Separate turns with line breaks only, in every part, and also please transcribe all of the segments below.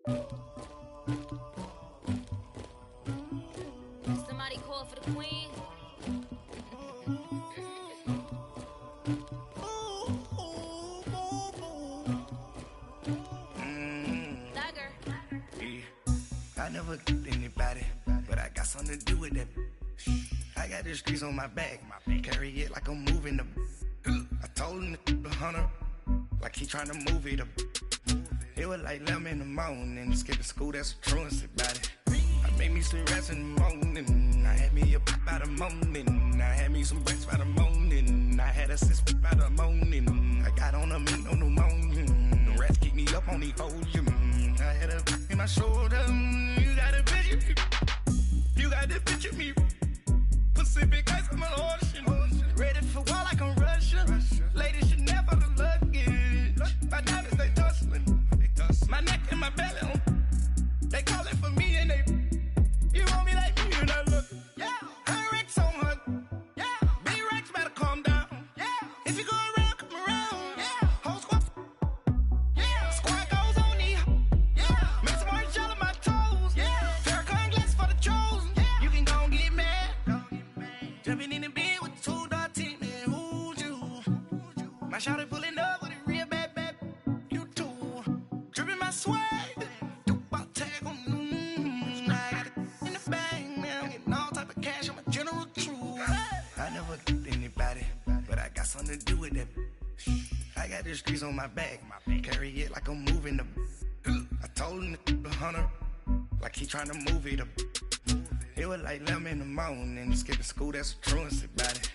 Somebody call for the queen.
I never get anybody, but I got something to do with that. I got the streets on my back, carry it like I'm moving the. I told him the hunter, like he trying to move it up. It was like 11 in the morning, skipping school, that's a truancy about it. I made me some rest in the morning, I had me up by the morning. I had me some breaks by the morning, I had a sis by the morning. I got on a meat on the morning, the rats keep me up on the volume. I had a in my shoulder, you got a picture me, you got the picture me. Pacific ice on my ocean, ready for war like I'm Russia. Ladies should never the luggage, my diamonds they tussling. My neck and my belly on. They call it for me and they. You want me like me and I look. Yeah. Her Rex on her. Yeah. B-Rex better calm down. Yeah. If you go around, come around. Yeah. Whole squad. Yeah. Squad goes on me. Yeah. Make some orange gel on my toes. Yeah. Farrakhan glass for the chosen. Yeah. You can go and get mad. Jumping in the bed with the 2-dot team. Man, who's you? My shawty pulling up with a real bad. You too. Dripping my swag. Do about tag on. I got it in the bag. Man, I'm getting all type of cash. I'm a general true. I never get anybody, but I got something to do with that. I got the streets on my back, carry it like I'm moving the. I told him the hunter, like he trying to move it up. It was like 11 in the morning, skipping school, that's a truancy about it.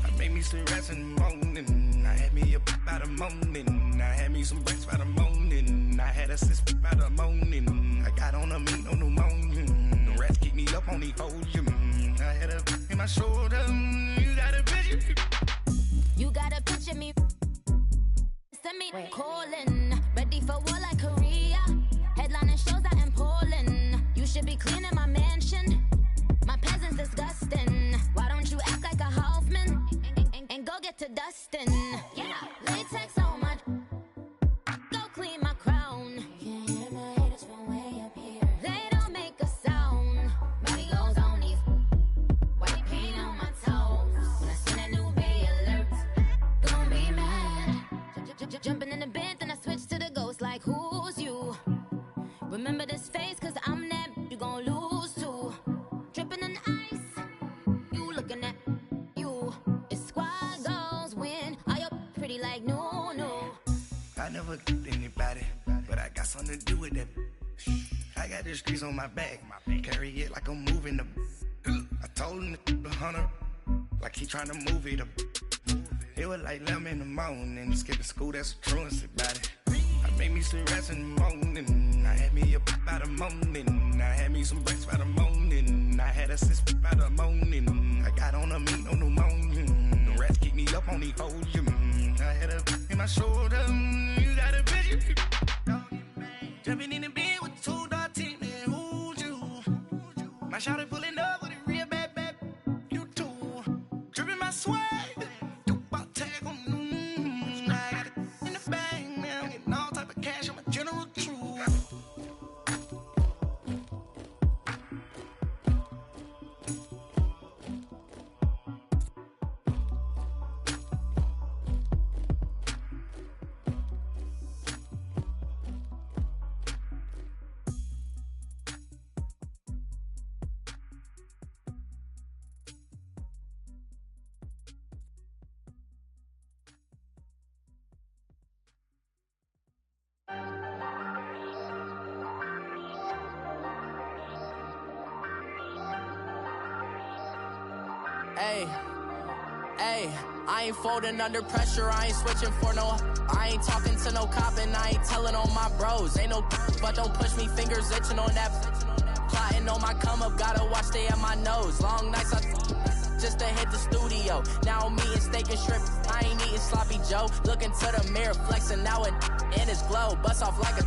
I made me some rest in the morning, I had me up by the morning. I had me some breaks by the morning, I had a sis by the morning. I got on a meat on the morning, the rats keep me up on the volume. I had a in my shoulder, you got a picture.
You got a picture me. Send me calling, ready for war like Korea. Headlining shows out in Poland. You should be cleaning my mansion. My peasants disgusting. Why don't you act like a Hoffman and go get to dustin'? Yeah, latex on my. Go clean my crown. Can't hear my haters from way up here. They don't make a sound. Body goes on these. White paint on my toes. When I send a new bay alert, gon' be mad. Jumping in the bed, then I switch to the ghost like who's you? Remember this face, cause I'm that you gon' lose too. Dripping in ice, you looking at you. It's squad goals win. Are you pretty like no?
I never get anybody, but I got something to do with that. I got the streets on my back, carry it like I'm moving the. I told him the hunter, like he trying to move it up. It was like 11 in the morning, skipping school, that's a truancy about it. I made me some rest in the morning, I had me up by the morning. I had me some breaks by the morning, I had a sis by the morning. I got on a meat on the morning, the rats keep me up on the volume. I had a in my shoulder, you got a picture. Jumping in the bed with the 2-dot team, man, who's you? My shawty pulling up with a real bad. You too. Dripping my swag. Do about tag on. I got it in the bag, man. I'm getting all type of cash. I'm a general true.
Hey, I ain't folding under pressure, I ain't switching for no. I ain't talking to no cop and I ain't telling on my bros. Ain't no but don't push me, fingers itching on that. Plotting on my come up, gotta watch stay at my nose. Long nights I just to hit the studio. Now I'm eating steak and shrimp, I ain't eating sloppy Joe. Looking to the mirror, flexing now it in his glow. Bust off like a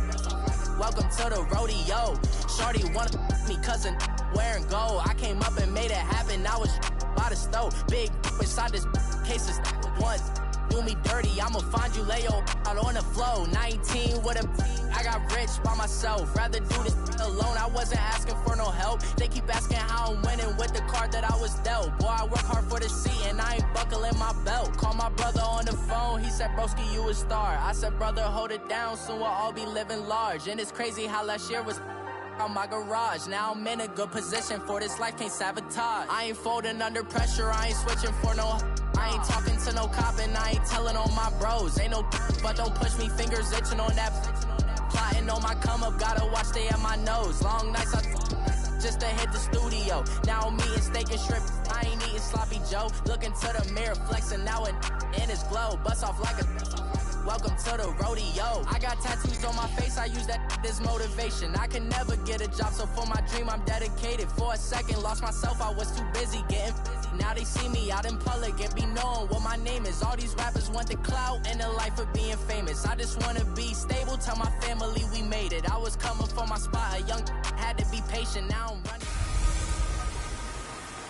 welcome to the rodeo. Shorty wanna me cousin wearing gold. I came up and made it happen, I was by the stove. Big inside this case is once do me dirty, I'ma find you lay your out on the floor. 19 with a I got got rich by myself. Rather do this alone. I wasn't asking for no help. They keep asking how I'm winning with the card that I was dealt. Boy, I work hard for the seat and I ain't buckling my belt. Call my brother on the phone. He said, broski, you a star. I said, brother, hold it down. Soon we'll all be living large. And it's crazy how last year was on my garage. Now I'm in a good position for this life, can't sabotage. I ain't folding under pressure, I ain't switching for no. I ain't talking to no cop and I ain't telling on my bros. Ain't no but don't push me, fingers itching on that. Plotting on my come up, gotta watch stay at my nose. Long nights I just to hit the studio. Now I'm eating steak and shrimp, I ain't eating sloppy Joe. Looking to the mirror, flexing now and in his glow. Bust off like a welcome to the rodeo. I got tattoos on my face, I use that as motivation. I can never get a job, so for my dream I'm dedicated. For a second, lost myself, I was too busy getting busy. Now they see me out in public and be knowing what my name is. All these rappers want the clout and the life of being famous. I just wanna be stable, tell my family we made it. I was coming for my spot, a young had to be patient, now I'm running.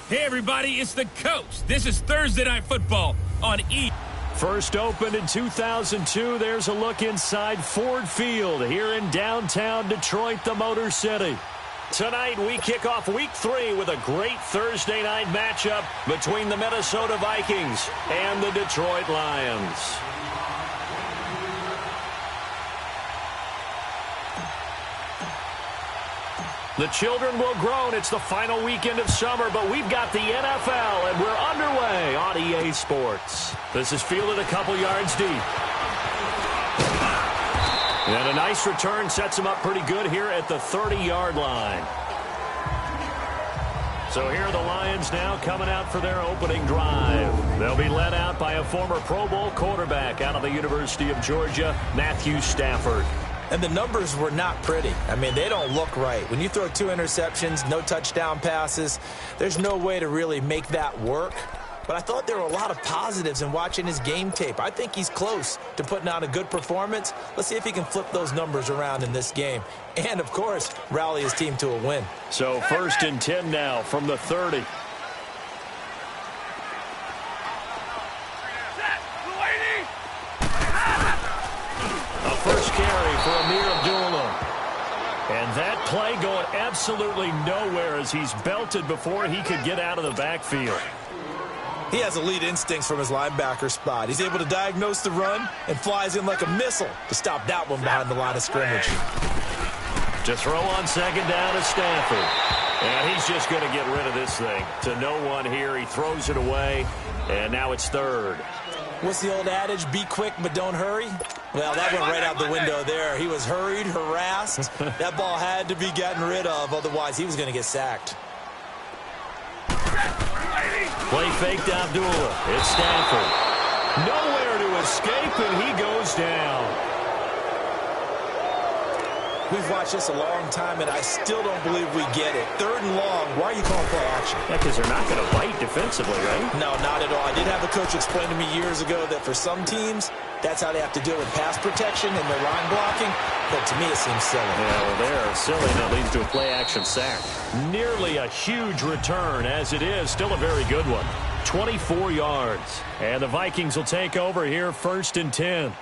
Hey everybody, it's the Coach. This is Thursday Night Football on E!
First opened in 2002, there's a look inside Ford Field here in downtown Detroit, the Motor City. Tonight, we kick off Week 3 with a great Thursday night matchup between the Minnesota Vikings and the Detroit Lions. The children will groan. It's the final weekend of summer, but we've got the NFL, and we're underway on EA Sports. This is fielded a couple yards deep. And a nice return sets him up pretty good here at the 30-yard line. So here are the Lions now coming out for their opening drive. They'll be led out by a former Pro Bowl quarterback out of the University of Georgia, Matthew Stafford.
And the numbers were not pretty. I mean, they don't look right. When you throw 2 interceptions, no touchdown passes, there's no way to really make that work. But I thought there were a lot of positives in watching his game tape. I think he's close to putting out a good performance. Let's see if he can flip those numbers around in this game. And, of course, rally his team to a win.
So 1st and 10 now from the 30. First carry for Amir Abdullah. And that play going absolutely nowhere as he's belted before he could get out of the backfield.
He has elite instincts from his linebacker spot. He's able to diagnose the run and flies in like a missile to stop that one behind the line of scrimmage.
To throw on second down to Stafford. And he's just going to get rid of this thing. To no one here. He throws it away. And now it's 3rd.
What's the old adage? Be quick, but don't hurry. Well, that went right out the window there. He was hurried, harassed. That ball had to be gotten rid of, otherwise he was going to get sacked.
Play fake to Abdullah. It's Stafford. Nowhere to escape, and he goes down.
We've watched this a long time, and I still don't believe we get it. 3rd and long. Why are you calling play action?
Yeah, because they're not going to bite defensively, right?
No, not at all. I did have a coach explain to me years ago that for some teams, that's how they have to deal with pass protection and their line blocking. But to me, it seems silly.
Yeah, well, they're silly, and it leads to a play-action sack. Nearly a huge return, as it is. Still a very good one. 24 yards. And the Vikings will take over here 1st and 10.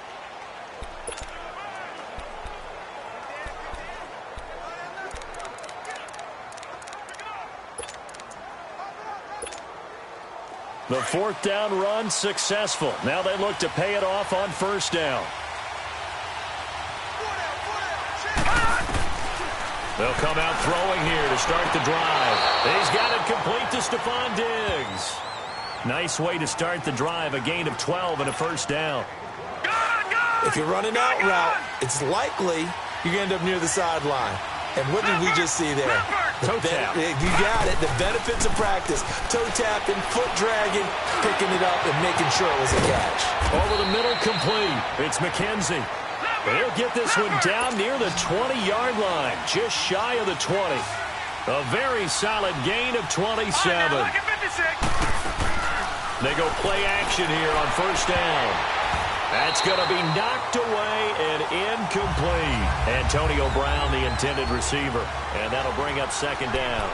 The 4th down run successful. Now they look to pay it off on 1st down. They'll come out throwing here to start the drive. He's got it complete to Stephon Diggs. Nice way to start the drive. A gain of 12 and a 1st down.
If you're running out route, it's likely you're going to end up near the sideline. And what did we just see there?
Toe tap.
You got it. The benefits of practice. Toe tapping, foot dragging, picking it up, and making sure it was a catch.
Over the middle, complete. It's McKenzie. He'll get this one down near the 20-yard line, just shy of the 20. A very solid gain of 27. They go play action here on 1st down. That's going to be knocked away and incomplete. Antonio Brown, the intended receiver. And that'll bring up 2nd down.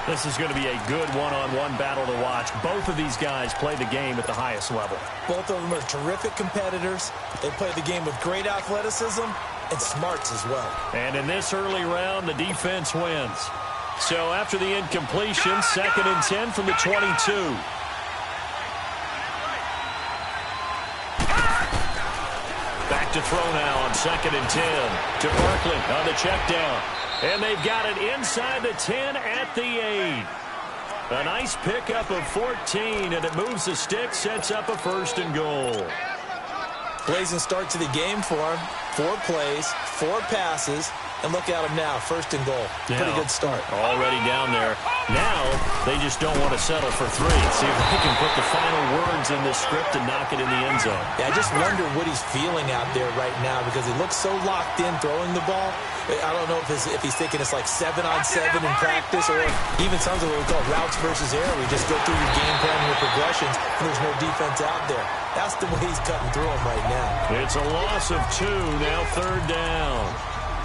This is going to be a good one-on-one battle to watch. Both of these guys play the game at the highest level.
Both of them are terrific competitors. They play the game with great athleticism and smarts as well.
And in this early round, the defense wins. So after the incompletion, 2nd and 10 from the 22. Back to throw now on 2nd and 10 to Barkley on the check down. And they've got it inside the 10 at the 8. A nice pickup of 14, and it moves the stick, sets up a 1st and goal.
Blazing start to the game for him. 4 plays, 4 passes, and look at him now, 1st and goal.
Yeah,
pretty good start.
Already down there. Now they just don't want to settle for 3. See if they can put the final words in this script and knock it in the end zone.
Yeah, I just wonder what he's feeling out there right now because he looks so locked in throwing the ball. I don't know if he's thinking it's like 7-on-7 in practice or even something what we call routes versus air. We just go through your game plan and your progressions and there's no defense out there. That's the way he's cutting through them right now.
It's a loss of 2, now 3rd down.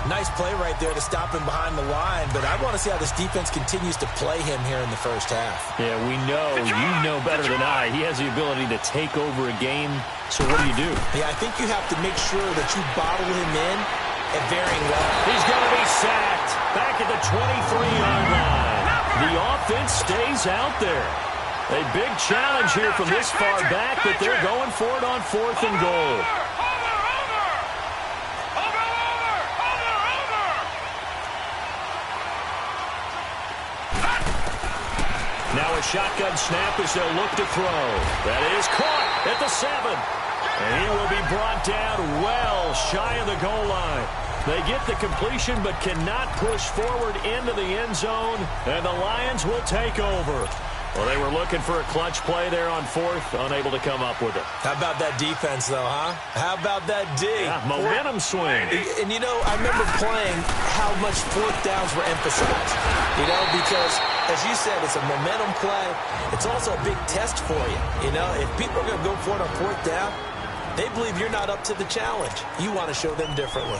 Nice play right there to stop him behind the line, but I want to see how this defense continues to play him here in the first half.
Yeah, we know, you know better than I, he has the ability to take over a game, so what do?
Yeah, I think you have to make sure that you bottle him in at varying levels.
He's going to be sacked back at the 23-yard line. The offense stays out there. A big challenge here from this far back, but they're going for it on 4th and goal. Now a shotgun snap as they'll look to throw. That is caught at the 7. And he will be brought down well shy of the goal line. They get the completion but cannot push forward into the end zone. And the Lions will take over. Well, they were looking for a clutch play there on 4th, unable to come up with it.
How about that defense, though, huh? How about that D?
Yeah, momentum swing.
And, you know, I remember playing how much 4th downs were emphasized. You know, because, as you said, it's a momentum play. It's also a big test for you. You know, if people are going to go for it on 4th down, they believe you're not up to the challenge. You want to show them differently.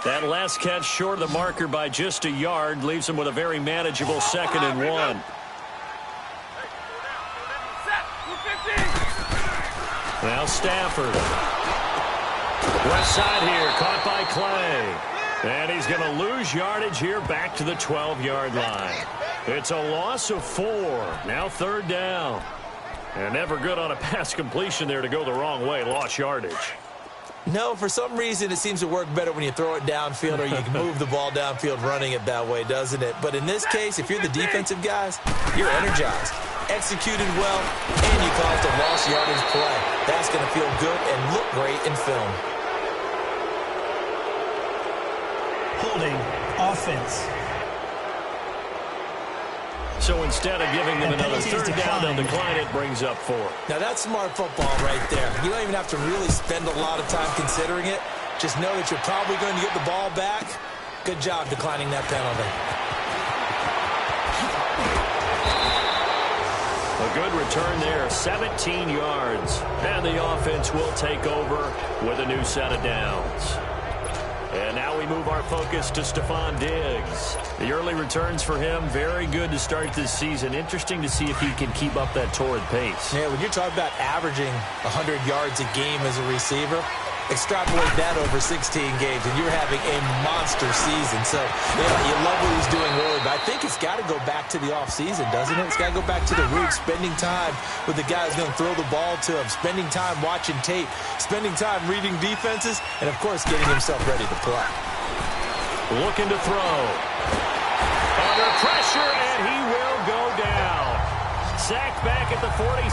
That last catch short of the marker by just a yard leaves him with a very manageable 2nd and 1. Now Stafford. West side here, caught by Clay. And he's going to lose yardage here back to the 12-yard line. It's a loss of 4. Now 3rd down. And never good on a pass completion there to go the wrong way. Lost yardage.
No, for some reason it seems to work better when you throw it downfield or you can move the ball downfield running it that way, doesn't it? But in this case, if you're the defensive guys, you're energized, executed well, and you caused a lost yardage play. That's going to feel good and look great in film.
Holding offense.
So instead of giving them another 3rd down, they'll decline it, brings up 4.
Now that's smart football right there. You don't even have to really spend a lot of time considering it. Just know that you're probably going to get the ball back. Good job declining that penalty.
A good return there, 17 yards. And the offense will take over with a new set of downs. And now we move our focus to Stephon Diggs. The early returns for him, very good to start this season. Interesting to see if he can keep up that torrid pace.
Yeah, when you're talking about averaging 100 yards a game as a receiver, extrapolate that over 16 games, and you're having a monster season. So, yeah, you love what he's doing early, but I think it's got to go back to the offseason, doesn't it? It's got to go back to the roots, spending time with the guy who's going to throw the ball to him, spending time watching tape, spending time reading defenses, and, of course, getting himself ready to play.
Looking to throw. Under pressure, and he will go down. Sacked back at the 46.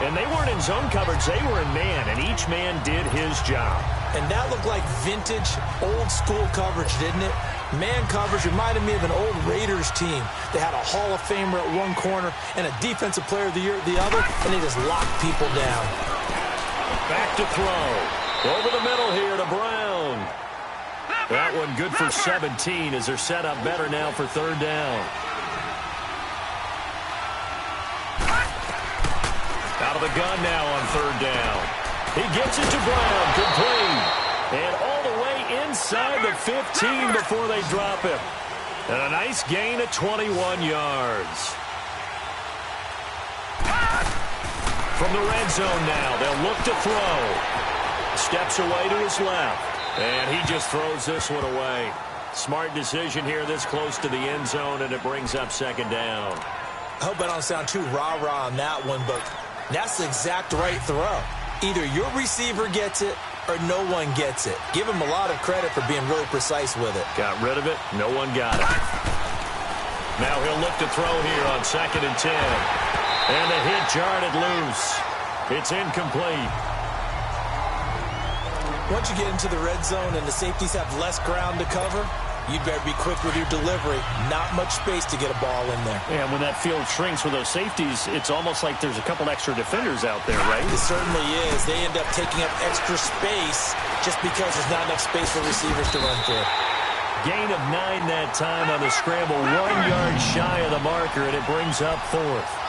And they weren't in zone coverage, they were in man, and each man did his job.
And that looked like vintage, old-school coverage, didn't it? Man coverage reminded me of an old Raiders team. They had a Hall of Famer at one corner and a Defensive Player of the Year at the other, and they just locked people down.
Back to throw. Over the middle here to Brown. That one good for 17 as they're set up better now for 3rd down. Out of the gun now on 3rd down. He gets it to Brown, complete. And all the way inside the 15 before they drop him. And a nice gain of 21 yards. From the red zone now, they'll look to throw. Steps away to his left. And he just throws this one away. Smart decision here this close to the end zone, and it brings up second down.
I hope I don't sound too rah-rah on that one, but that's the exact right throw. Either your receiver gets it or no one gets it. Give him a lot of credit for being really precise with it.
Got rid of it. No one got it. Now he'll look to throw here on 2nd and 10. And the hit jarred it loose. It's incomplete.
Once you get into the red zone and the safeties have less ground to cover, you'd better be quick with your delivery. Not much space to get a ball in there.
Yeah, when that field shrinks with those safeties, it's almost like there's a couple extra defenders out there, right?
It certainly is. They end up taking up extra space just because there's not enough space for receivers to run through.
Gain of 9 that time on the scramble. 1 yard shy of the marker, and it brings up 4th.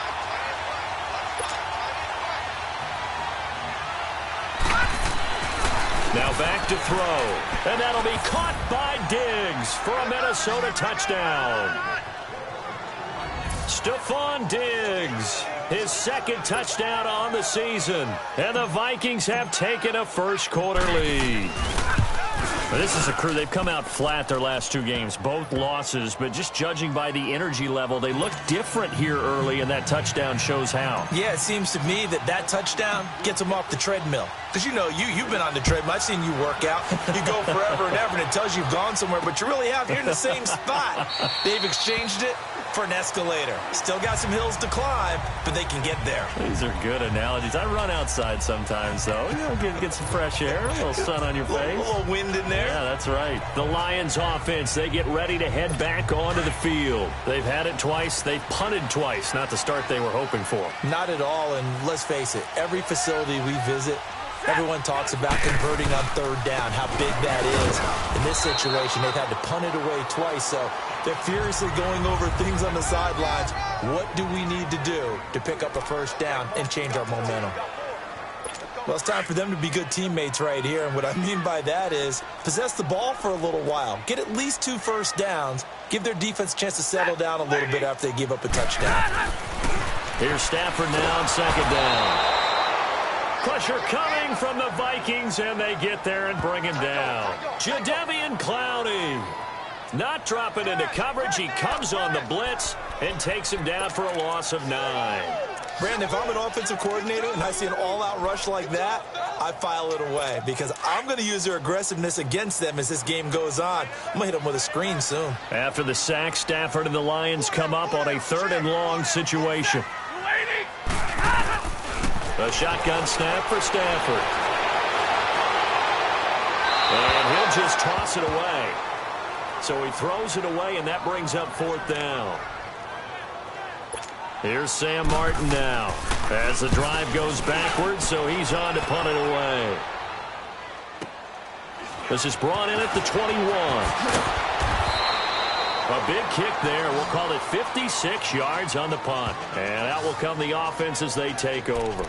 Now back to throw. And that'll be caught by Diggs for a Minnesota touchdown. Stephon Diggs, his 2nd touchdown on the season. And the Vikings have taken a first-quarter lead.
Well, this is a crew. They've come out flat their last 2 games, both losses, but just judging by the energy level, they look different here early, and that touchdown shows how.
Yeah, it seems to me that touchdown gets them off the treadmill. Because, you know, you've been on the treadmill. I've seen you work out. You go forever and ever, and it tells you you've gone somewhere, but you really have. You're in the same spot. They've exchanged it for an escalator. Still got some hills to climb, but they can get there.
These are good analogies. I run outside sometimes, though. You know, get some fresh air, a little sun on your face.
A little wind in there.
Yeah, that's right.
The Lions offense, they get ready to head back onto the field. They've had it twice. They've punted twice. Not the start they were hoping for.
Not at all, and let's face it, every facility we visit, everyone talks about converting on 3rd down, how big that is. In this situation, they've had to punt it away twice, so they're furiously going over things on the sidelines. What do we need to do to pick up a first down and change our momentum? Well, it's time for them to be good teammates right here, and what I mean by that is possess the ball for a little while. Get at least 2 first downs. Give their defense a chance to settle down a little bit after they give up a touchdown.
Here's Stafford now on 2nd down. Pressure coming from the Vikings, and they get there and bring him down. Jadeveon Clowney not dropping into coverage. He comes on the blitz and takes him down for a loss of 9.
Brandon, if I'm an offensive coordinator and I see an all-out rush like that, I file it away because I'm going to use their aggressiveness against them as this game goes on. I'm going to hit them with a screen soon.
After the sack, Stafford and the Lions come up on a 3rd and long situation. A shotgun snap for Stafford. And he'll just toss it away. So he throws it away, and that brings up 4th down. Here's Sam Martin now as the drive goes backwards, so he's on to punt it away. This is brought in at the 21. A big kick there. We'll call it 56 yards on the punt. And out will come the offense as they take over.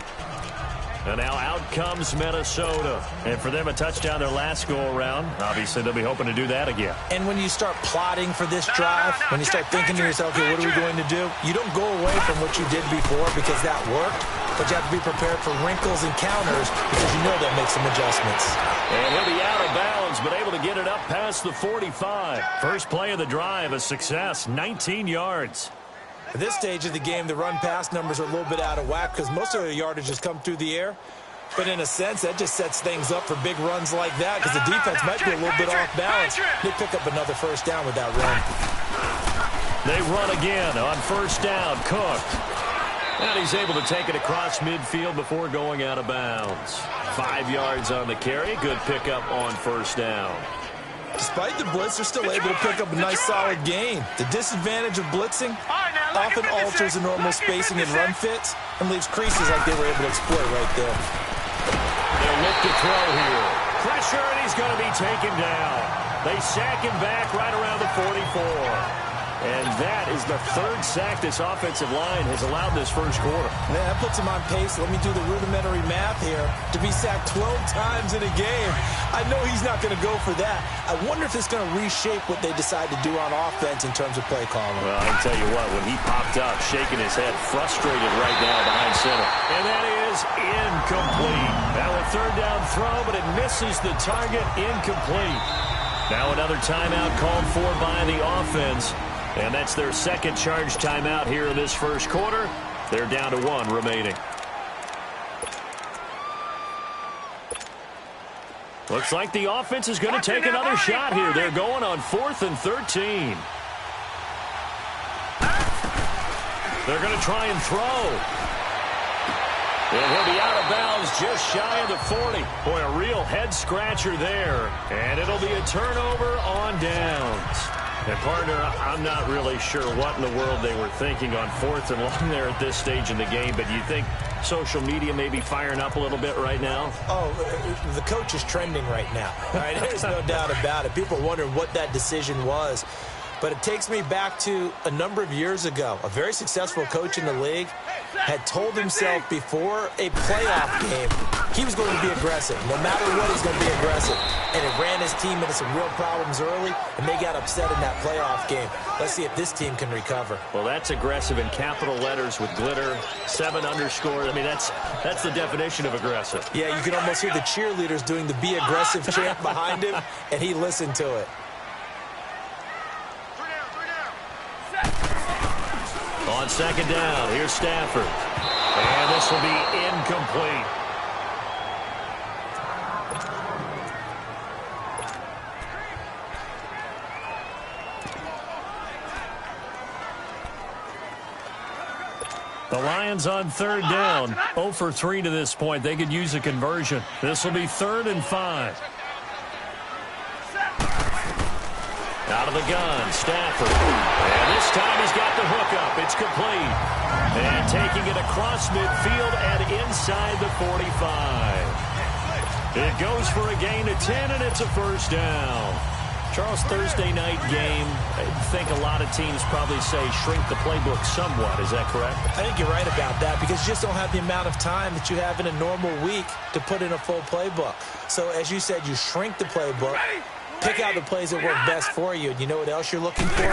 And now out comes Minnesota. And for them, a touchdown their last go-around. Obviously, they'll be hoping to do that again.
And when you start plotting for this drive, when you start thinking to yourself, okay, what are we going to do? You don't go away from what you did before because that worked. But you have to be prepared for wrinkles and counters because you know they'll make some adjustments.
And he'll be out of bounds, but able to get it up past the 45. First play of the drive, a success, 19 yards.
At this stage of the game, the run-pass numbers are a little bit out of whack because most of the yardage has come through the air. But in a sense, that just sets things up for big runs like that because the defense might be a little bit off balance. They pick up another first down with that run.
They run again on 1st down. Cook. And he's able to take it across midfield before going out of bounds. 5 yards on the carry. Good pickup on 1st down.
Despite the blitz, they're still able to pick up a nice solid gain. The disadvantage of blitzing often alters the normal spacing and run fits and leaves creases like they were able to exploit right there.
They'll look to throw here. Pressure, and he's going to be taken down. They sack him back right around the 44.
And that is the third sack this offensive line has allowed this first quarter.
Man, that puts him on pace. Let me do the rudimentary math here. To be sacked 12 times in a game, I know he's not going to go for that. I wonder if it's going to reshape what they decide to do on offense in terms of play calling.
Well, I can tell you what, when he popped up, shaking his head, frustrated right now behind center. And that is incomplete. Now a third down throw, but it misses the target. Incomplete. Now another timeout called for by the offense. And that's their second charge timeout here in this first quarter. They're down to 1 remaining. Looks like the offense is going to take another shot here. They're going on 4th and 13. They're going to try and throw. And he'll be out of bounds just shy of the 40. Boy, a real head-scratcher there. And it'll be a turnover on downs. And, partner, I'm not really sure what in the world they were thinking on 4th and long there at this stage in the game. But do you think social media may be firing up a little bit right now?
Oh, the coach is trending right now. All right, there's no doubt about it. People are wondering what that decision was. But it takes me back to a number of years ago. A very successful coach in the league had told himself before a playoff game he was going to be aggressive. No matter what, he's going to be aggressive. And it ran his team into some real problems early, and they got upset in that playoff game. Let's see if this team can recover.
Well, that's aggressive in capital letters with glitter, 7 underscores. I mean, that's the definition of aggressive.
Yeah, you can almost hear the cheerleaders doing the be aggressive chant behind him, and he listened to it.
On second down, here's Stafford. And this will be incomplete. The Lions on third down. 0 for 3 to this point. They could use a conversion. This will be 3rd and 5. Out of the gun, Stafford. And this time he's got the hookup. It's complete. And taking it across midfield and inside the 45. It goes for a gain of 10, and it's a first down. Charles, Thursday night game, I think a lot of teams probably say shrink the playbook somewhat. Is that correct?
I think you're right about that because you just don't have the amount of time that you have in a normal week to put in a full playbook. So, as you said, you shrink the playbook. Pick out the plays that work best for you. And you know what else you're looking for?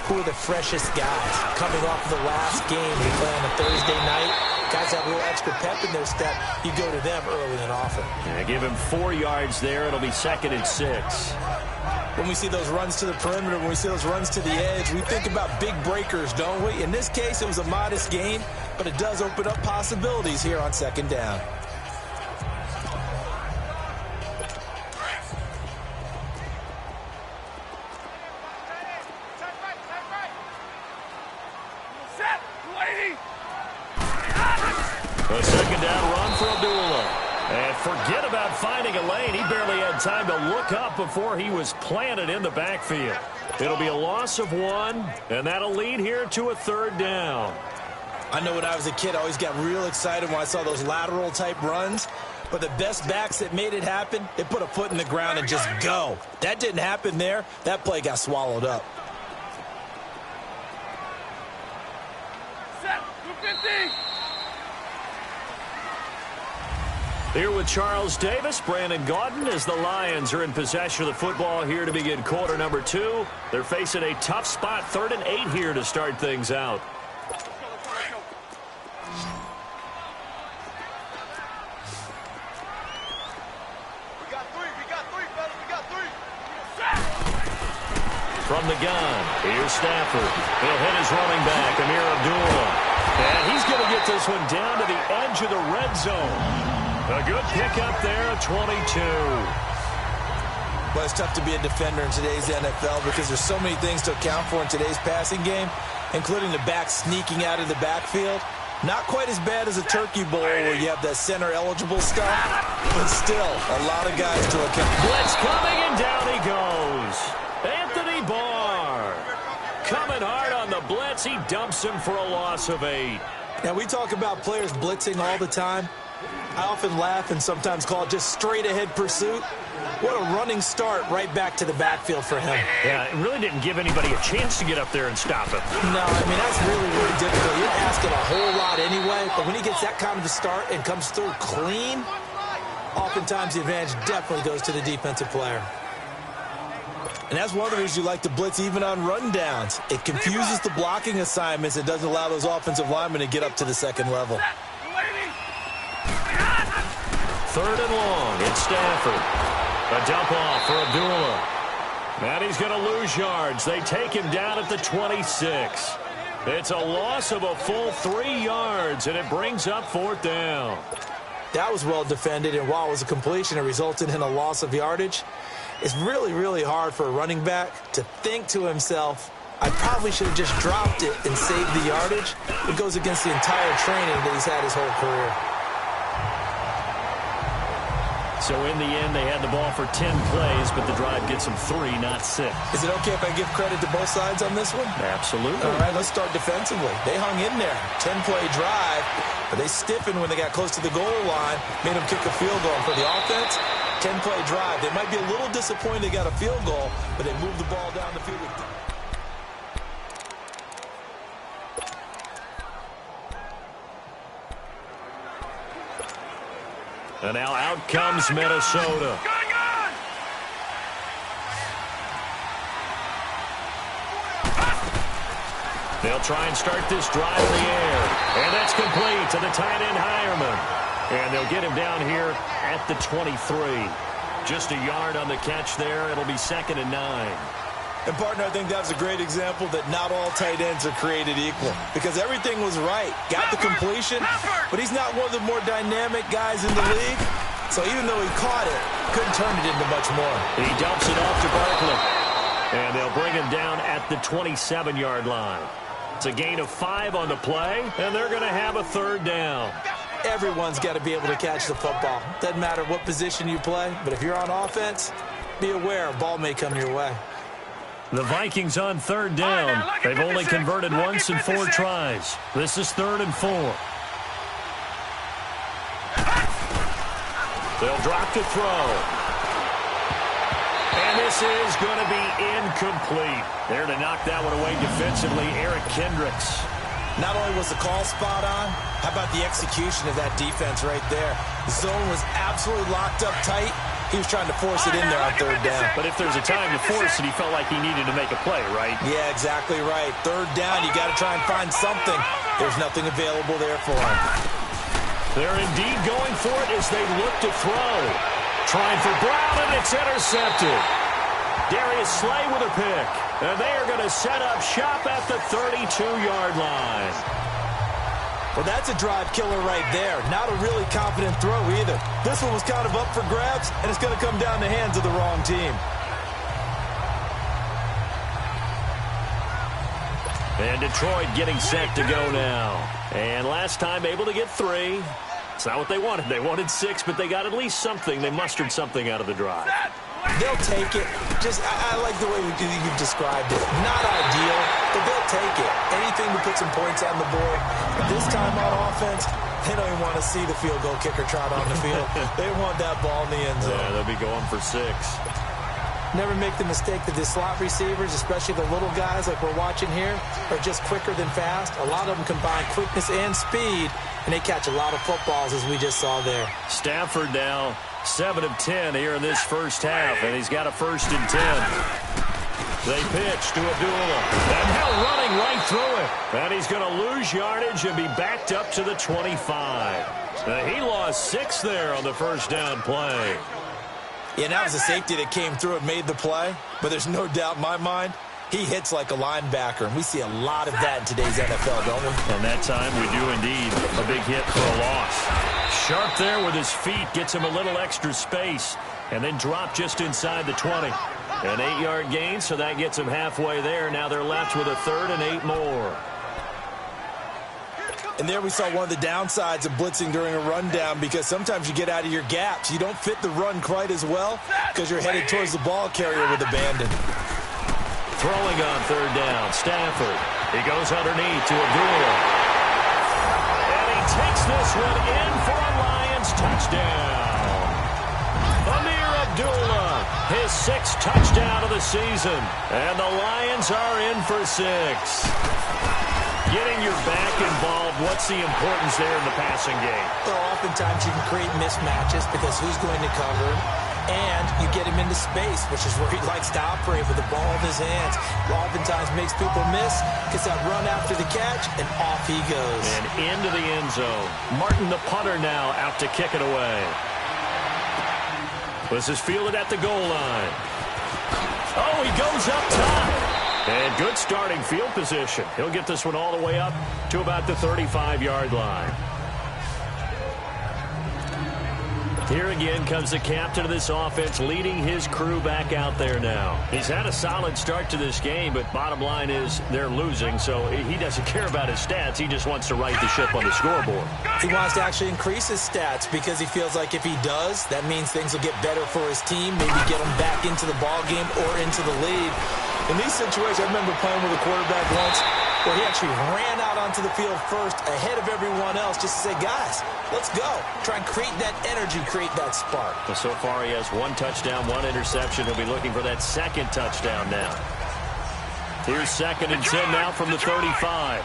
Who are the freshest guys? Coming off of the last game, you play on a Thursday night. Guys have a little extra pep in their step. You go to them early and often.
Yeah, give him 4 yards there. It'll be 2nd and 6.
When we see those runs to the perimeter, when we see those runs to the edge, we think about big breakers, don't we? In this case, it was a modest gain, but it does open up possibilities here on second down.
A second down run for Abdullah. And forget about finding a lane. He barely had time to look up before he was planted in the backfield. It'll be a loss of 1, and that'll lead here to a 3rd down.
I know when I was a kid, I always got real excited when I saw those lateral-type runs. But the best backs that made it happen, they put a foot in the ground and just go. That didn't happen there. That play got swallowed up.
Set, 250.
Here with Charles Davis, Brandon Gaudin, as the Lions are in possession of the football here to begin quarter number 2. They're facing a tough spot, 3rd and 8 here to start things out. From the gun, here's Stafford. He'll hit his running back, Amir Abdullah. And he's going to get this one down to the edge of the red zone. A good pickup there, 22.
Well, it's tough to be a defender in today's NFL because there's so many things to account for in today's passing game, including the back sneaking out of the backfield. Not quite as bad as a turkey bowl where you have that center-eligible stuff, but still a lot of guys to account for.
Blitz coming, and down he goes. Anthony Barr coming hard on the blitz. He dumps him for a loss of 8.
Now, we talk about players blitzing all the time. I often laugh and sometimes call it just straight-ahead pursuit. What a running start right back to the backfield for him.
Yeah, it really didn't give anybody a chance to get up there and stop him.
No, I mean, that's really, really difficult. You're asking a whole lot anyway, but when he gets that kind of a start and comes through clean, oftentimes the advantage definitely goes to the defensive player.
And that's one of the reasons you like to blitz even on rundowns. It confuses the blocking assignments. It doesn't allow those offensive linemen to get up to the second level.
Third and long. It's Stafford. A dump off for Abdullah. And he's going to lose yards. They take him down at the 26. It's a loss of a full 3 yards, and it brings up 4th down.
That was well defended, and while it was a completion, it resulted in a loss of yardage. It's really, really hard for a running back to think to himself, I probably should have just dropped it and saved the yardage. It goes against the entire training that he's had his whole career.
So in the end, they had the ball for 10 plays, but the drive gets them 3, not 6.
Is it okay if I give credit to both sides on this one?
Absolutely.
All right, let's start defensively. They hung in there. 10-play drive, but they stiffened when they got close to the goal line, made them kick a field goal. For the offense, 10-play drive. They might be a little disappointed they got a field goal, but they moved the ball down the field.
And now out comes Minnesota. They'll try and start this drive in the air. And that's complete to the tight end, Hireman. And they'll get him down here at the 23. Just a yard on the catch there. It'll be 2nd and 9.
And, partner, I think that was a great example that not all tight ends are created equal. Because everything was right. Got the completion, but he's not one of the more dynamic guys in the league. So even though he caught it, couldn't turn it into much more.
He dumps it off to Barkley. And they'll bring him down at the 27-yard line. It's a gain of 5 on the play, and they're going to have a 3rd down.
Everyone's got to be able to catch the football. Doesn't matter what position you play, but if you're on offense, be aware a ball may come your way.
The Vikings on 3rd down. They've only converted once in 4 tries. This is 3rd and 4. They'll drop to throw. And this is going to be incomplete. There to knock that one away defensively, Eric Kendricks.
Not only was the call spot on, how about the execution of that defense right there? The zone was absolutely locked up tight. He was trying to force it in there on 3rd down.
But if there's a time to force it, he felt like he needed to make a play, right?
Yeah, exactly right. 3rd down, you got to try and find something. There's nothing available there for him.
They're indeed going for it as they look to throw. Trying for Brown, and it's intercepted. Darius Slay with a pick. And they are going to set up shop at the 32-yard line.
Well, that's a drive killer right there. Not a really confident throw either. This one was kind of up for grabs, and it's going to come down the hands of the wrong team.
And Detroit getting set to go now. And last time able to get 3. It's not what they wanted. They wanted 6, but they got at least something. They mustered something out of the drive.
They'll take it. I like the way you've described it. Not ideal, but they'll take it. Anything to put some points on the board. But this time on offense, they don't even want to see the field goal kicker trot on the field. They want that ball in the end zone.
Yeah, they'll be going for 6.
Never make the mistake that the slot receivers, especially the little guys like we're watching here, are just quicker than fast. A lot of them combine quickness and speed, and they catch a lot of footballs, as we just saw there.
Stafford now 7 of 10 here in this first half, and he's got a 1st and 10. They pitch to Abdullah, and now running right through it. And he's going to lose yardage and be backed up to the 25. He lost 6 there on the 1st down play.
Yeah, that was a safety that came through and made the play, but there's no doubt in my mind he hits like a linebacker, and we see a lot of that in today's NFL, don't we?
And that time we do indeed. A big hit for a loss. Sharp there with his feet, gets him a little extra space, and then drop just inside the 20. An 8-yard gain, so that gets him halfway there. Now they're left with a 3rd and 8 more.
And there we saw one of the downsides of blitzing during a rundown, because sometimes you get out of your gaps. You don't fit the run quite as well because you're headed towards the ball carrier with abandon.
Throwing on 3rd down, Stafford. He goes underneath to Abdullah. And he takes this one in for a Lions touchdown. Amir Abdullah, his 6th touchdown of the season. And the Lions are in for 6. Getting your back involved, what's the importance there in the passing game?
Well, oftentimes you can create mismatches because who's going to cover him? And you get him into space, which is where he likes to operate with the ball in his hands. Oftentimes makes people miss, gets that run after the catch, and off he goes.
And into the end zone. Martin, the punter, now out to kick it away. This is fielded at the goal line. Oh, he goes up top. And good starting field position. He'll get this one all the way up to about the 35-yard line. Here again comes the captain of this offense, leading his crew back out there now. He's had a solid start to this game, but bottom line is they're losing, so he doesn't care about his stats. He just wants to right the ship on the scoreboard.
He wants to actually increase his stats because he feels like if he does, that means things will get better for his team, maybe get him back into the ball game or into the lead. In these situations, I remember playing with a quarterback once where he actually ran out onto the field first ahead of everyone else just to say, guys, let's go. Try and create that energy, create that spark.
Well, so far he has 1 touchdown, 1 interception. He'll be looking for that 2nd touchdown now. Here's 2nd and 10 now from the 35.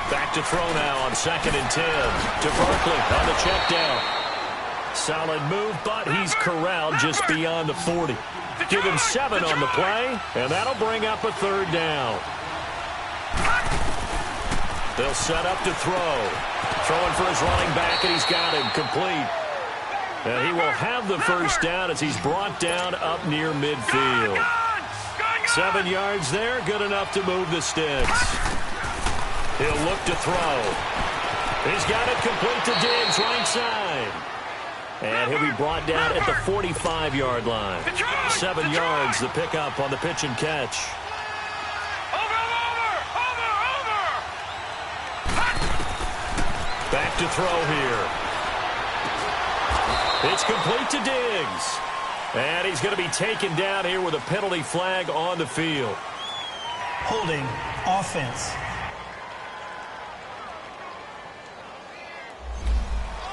Back to throw now on 2nd and 10 to Barkley on the check down. Solid move, but he's corralled just beyond the 40. Give him 7 on the play, and that'll bring up a 3rd down. They'll set up to throw. Throwing for his running back, and he's got him complete. And he will have the 1st down as he's brought down up near midfield. 7 yards there, good enough to move the sticks. He'll look to throw. He's got it complete to Diggs, right side. And he'll be brought down at the 45-yard line. 7 yards, the pickup on the pitch and catch. Back to throw here. It's complete to Diggs. And he's going to be taken down here with a penalty flag on the field.
Holding offense.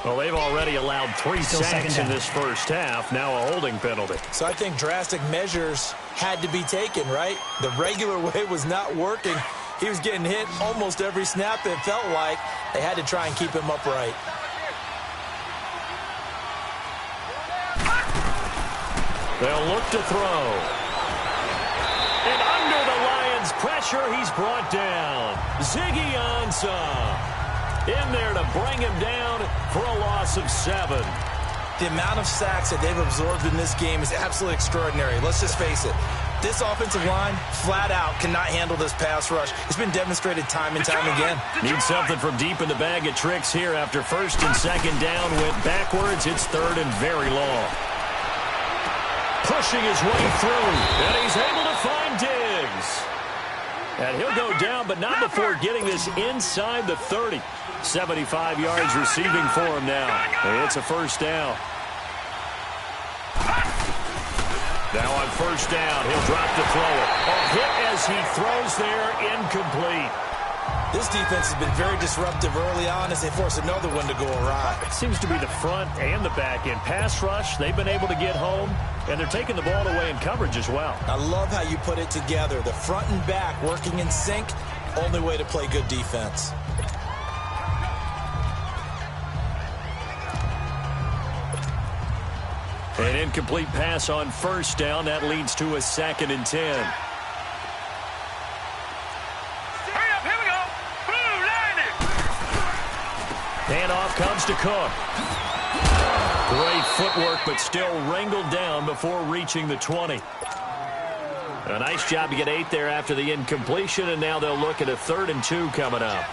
Well, they've already allowed 3 sacks in this first half. Now a holding penalty.
So I think drastic measures had to be taken, right? The regular way was not working. He was getting hit almost every snap, it felt like. They had to try and keep him upright.
They'll look to throw. And under the Lions' pressure, he's brought down. Ziggy Ansah in there to bring him down for a loss of 7.
The amount of sacks that they've absorbed in this game is absolutely extraordinary. Let's just face it. This offensive line, flat out, cannot handle this pass rush. It's been demonstrated time and time again.
Need something from deep in the bag of tricks here after 1st and 2nd down. Went backwards. It's 3rd and very long. Pushing his way through, and he's able to find Diggs. And he'll go down, but not before getting this inside the 30. 75 yards receiving for him now. And it's a 1st down. Now on 1st down, he'll drop to throw it. A hit as he throws there, incomplete.
This defense has been very disruptive early on as they force another one to go awry.
It seems to be the front and the back end. Pass rush, they've been able to get home, and they're taking the ball away in coverage as well.
I love how you put it together. The front and back working in sync, only way to play good defense.
An incomplete pass on 1st down. That leads to a 2nd and 10. Handoff comes to Cook. Great footwork, but still wrangled down before reaching the 20. A nice job to get 8 there after the incompletion, and now they'll look at a 3rd and 2 coming up.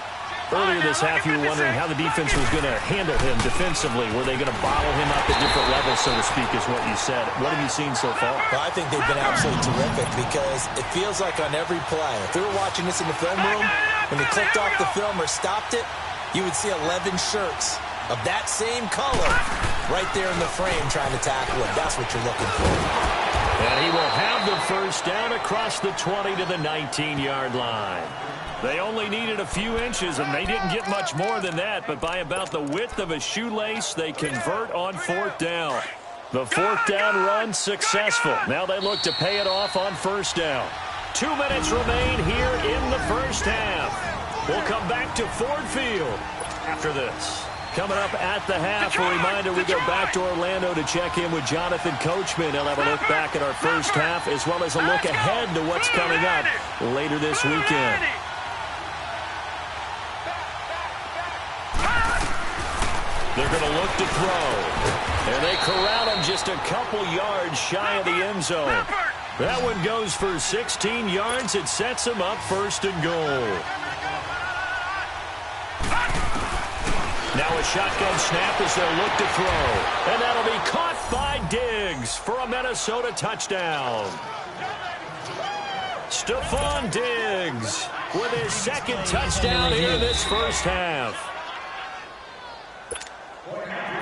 Earlier this half, you were wondering how the defense was going to handle him defensively. Were they going to bottle him up at different levels, so to speak, is what you said. What have you seen so far?
Well, I think they've been absolutely terrific because it feels like on every play, if we were watching this in the film room, when they clicked off the film or stopped it, you would see 11 shirts of that same color right there in the frame trying to tackle him. That's what you're looking for.
And he will have the 1st first down across the 20 to the 19-yard line. They only needed a few inches, and they didn't get much more than that, but by about the width of a shoelace, they convert on fourth down. The fourth down run successful. Now they look to pay it off on first down. 2 minutes remain here in the first half. We'll come back to Ford Field after this. Coming up at the half, a reminder, we go back to Orlando to check in with Jonathan Coachman. He'll have a look back at our first half, as well as a look ahead to what's coming up later this weekend. They're going to look to throw. And they corral him just a couple yards shy of the end zone. That one goes for 16 yards. It sets him up first and goal. Now a shotgun snap as they'll look to throw. And that'll be caught by Diggs for a Minnesota touchdown. Stephon Diggs with his second touchdown here in this first half.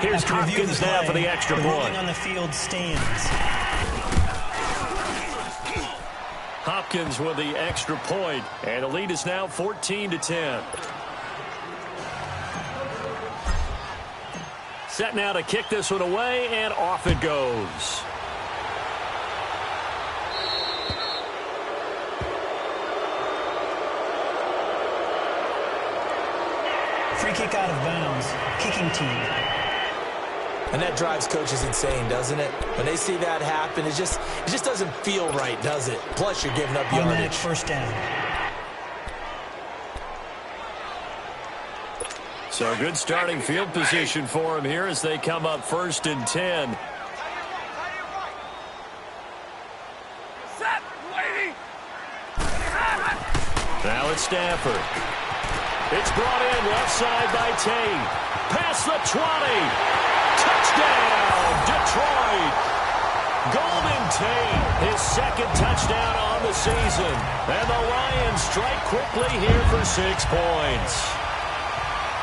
Here's Hopkins now for the extra point.
On the field stands.
Hopkins with the extra point, and the lead is now 14-10. Set now to kick this one away, and off it goes.
Free kick out of bounds. Kicking team.
And that drives coaches insane, doesn't it? When they see that happen, it just doesn't feel right, does it? Plus, you're giving up yardage.
First down.
So good starting field position for him here as they come up 1st and 10. Now it's Stafford. It's brought in left side by Tate. Past the 20. Touchdown, Detroit. Golden Tate, his second touchdown on the season. And the Lions strike quickly here for 6 points.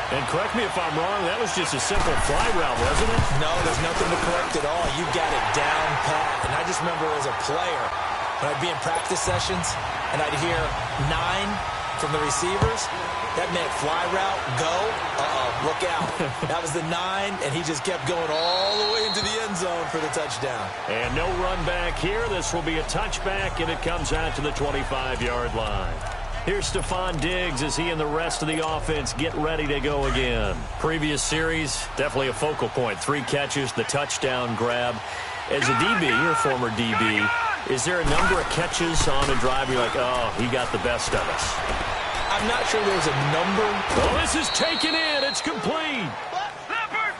And correct me if I'm wrong, that was just a simple fly route, wasn't it?
No, there's nothing to correct at all. You got it down pat. And I just remember as a player, when I'd be in practice sessions, and I'd hear 9 from the receivers, that meant fly route, go, look out. That was the 9, and he just kept going all the way into the end zone for the touchdown.
And no run back here. This will be a touchback, and it comes out to the 25-yard line. Here's Stephon Diggs as he and the rest of the offense get ready to go again. Previous series, definitely a focal point. 3 catches, the touchdown grab. As a DB, or former DB, is there a number of catches on a drive you're like, oh, he got the best of us?
I'm not sure there's a number.
Oh, this is taken in. It's complete.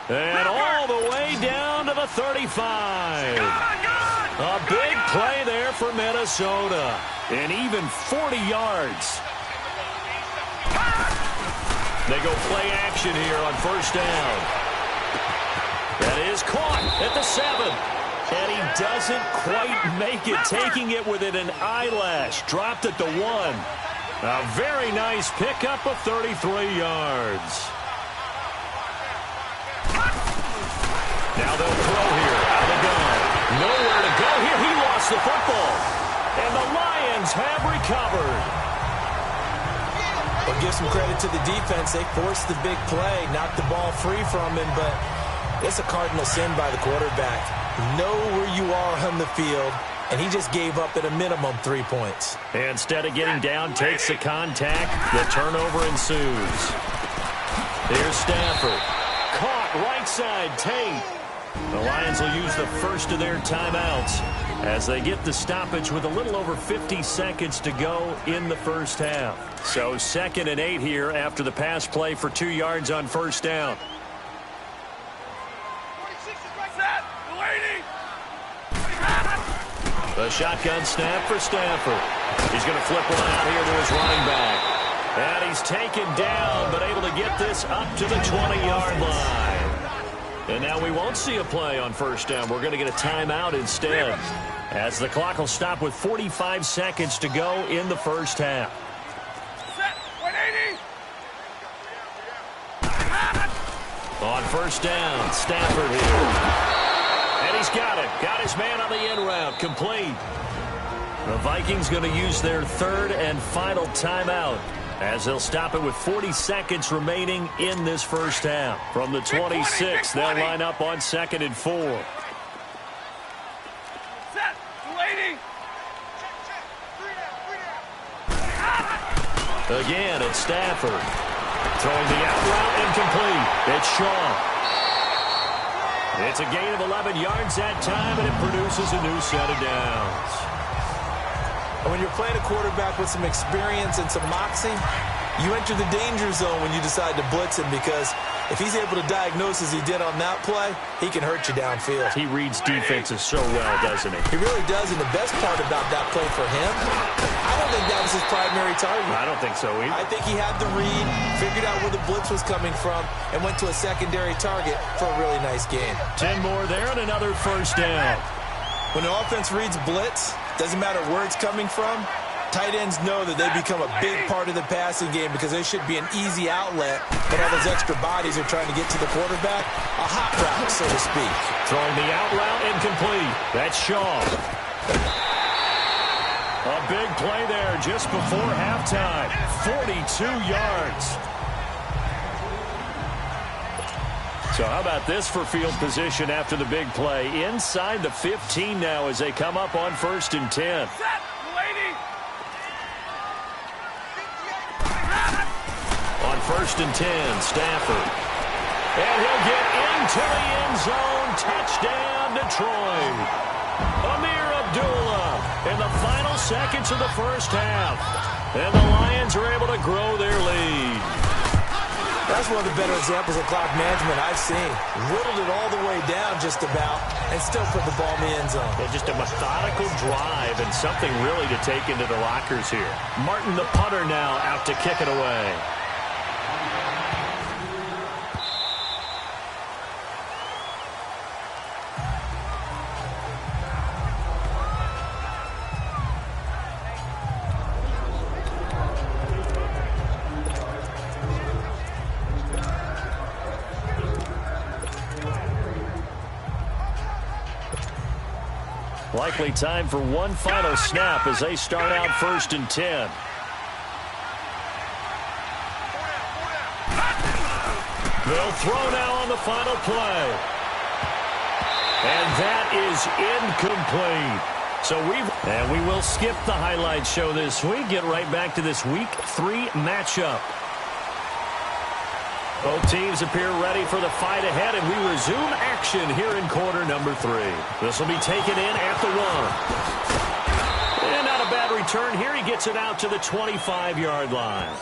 And all the way down to the 35. A big play there for Minnesota. And even 40 yards. They go play action here on first down. That is caught at the 7. And he doesn't quite make it, taking it within an eyelash. Dropped at the 1. A very nice pickup of 33 yards. Now they'll throw here out of the gun. Nowhere to go here. He lost the football. And the Lions have recovered.
Well, give some credit to the defense. They forced the big play, knocked the ball free from him, but it's a cardinal sin by the quarterback. Know where you are on the field, and he just gave up at a minimum 3 points.
And instead of getting down, takes the contact. The turnover ensues. Here's Stafford. Caught right side, Tate. The Lions will use the first of their timeouts as they get the stoppage with a little over 50 seconds to go in the first half. So 2nd and 8 here after the pass play for 2 yards on first down. The shotgun snap for Stafford. He's going to flip one out here to his running back. And he's taken down, but able to get this up to the 20-yard line. And now we won't see a play on first down. We're going to get a timeout instead, as the clock will stop with 45 seconds to go in the first half. On first down, Stafford here. And he's got it. Got his man on the in route. Complete. The Vikings going to use their third and final timeout as they'll stop it with 40 seconds remaining in this first half. From the 26, they'll line up on 2nd and 4. Again, it's Stafford. Throwing the out route incomplete. It's Shaw. It's a gain of 11 yards that time, and it produces a new set of downs.
When you're playing a quarterback with some experience and some moxie, you enter the danger zone when you decide to blitz him, because if he's able to diagnose as he did on that play, he can hurt you downfield.
He reads defenses so well, doesn't he?
He really does, and the best part about that play for him, I don't think that was his primary target.
I don't think so either.
I think he had the read, figured out where the blitz was coming from, and went to a secondary target for a really nice game.
10 more there and another first down.
When an offense reads blitz, doesn't matter where it's coming from, tight ends know that they become a big part of the passing game because they should be an easy outlet when all those extra bodies are trying to get to the quarterback. A hot route, so to speak.
Throwing the out route incomplete. That's Shaw. A big play there just before halftime. 42 yards. So how about this for field position after the big play? Inside the 15 now as they come up on 1st and 10. On 1st and 10, Stafford. And he'll get into the end zone. Touchdown, Detroit. Amir Abdullah in the final seconds of the first half. And the Lions are able to grow their lead.
That's one of the better examples of clock management I've seen. Whittled it all the way down just about and still put the ball in the end zone.
Yeah, just a methodical drive and something really to take into the lockers here. Martin, the punter, now out to kick it away. Likely time for one final snap as they start out 1st and 10. They'll throw now on the final play. And that is incomplete. So we will skip the highlight show this week. Get right back to this Week 3 matchup. Both teams appear ready for the fight ahead, and we resume action here in quarter number 3. This will be taken in at the 1. And not a bad return here. He gets it out to the 25-yard line.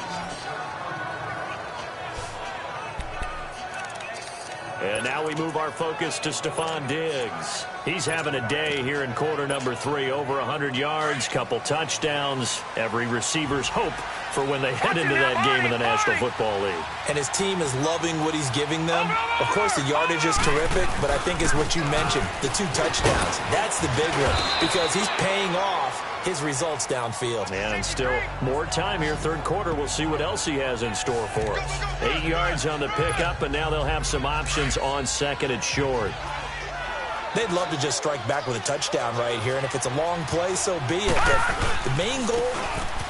And now we move our focus to Stephon Diggs. He's having a day here in quarter number 3. Over 100 yards, couple touchdowns. Every receiver's hope for when they head into that game in the National Football League.
And his team is loving what he's giving them. Of course, the yardage is terrific, but I think is what you mentioned, the 2 touchdowns. That's the big one because he's paying off his results downfield.
And still more time here, third quarter. We'll see what else he has in store for us. 8 yards on the pickup, and now they'll have some options on 2nd and short.
They'd love to just strike back with a touchdown right here, and if it's a long play, so be it. But the main goal,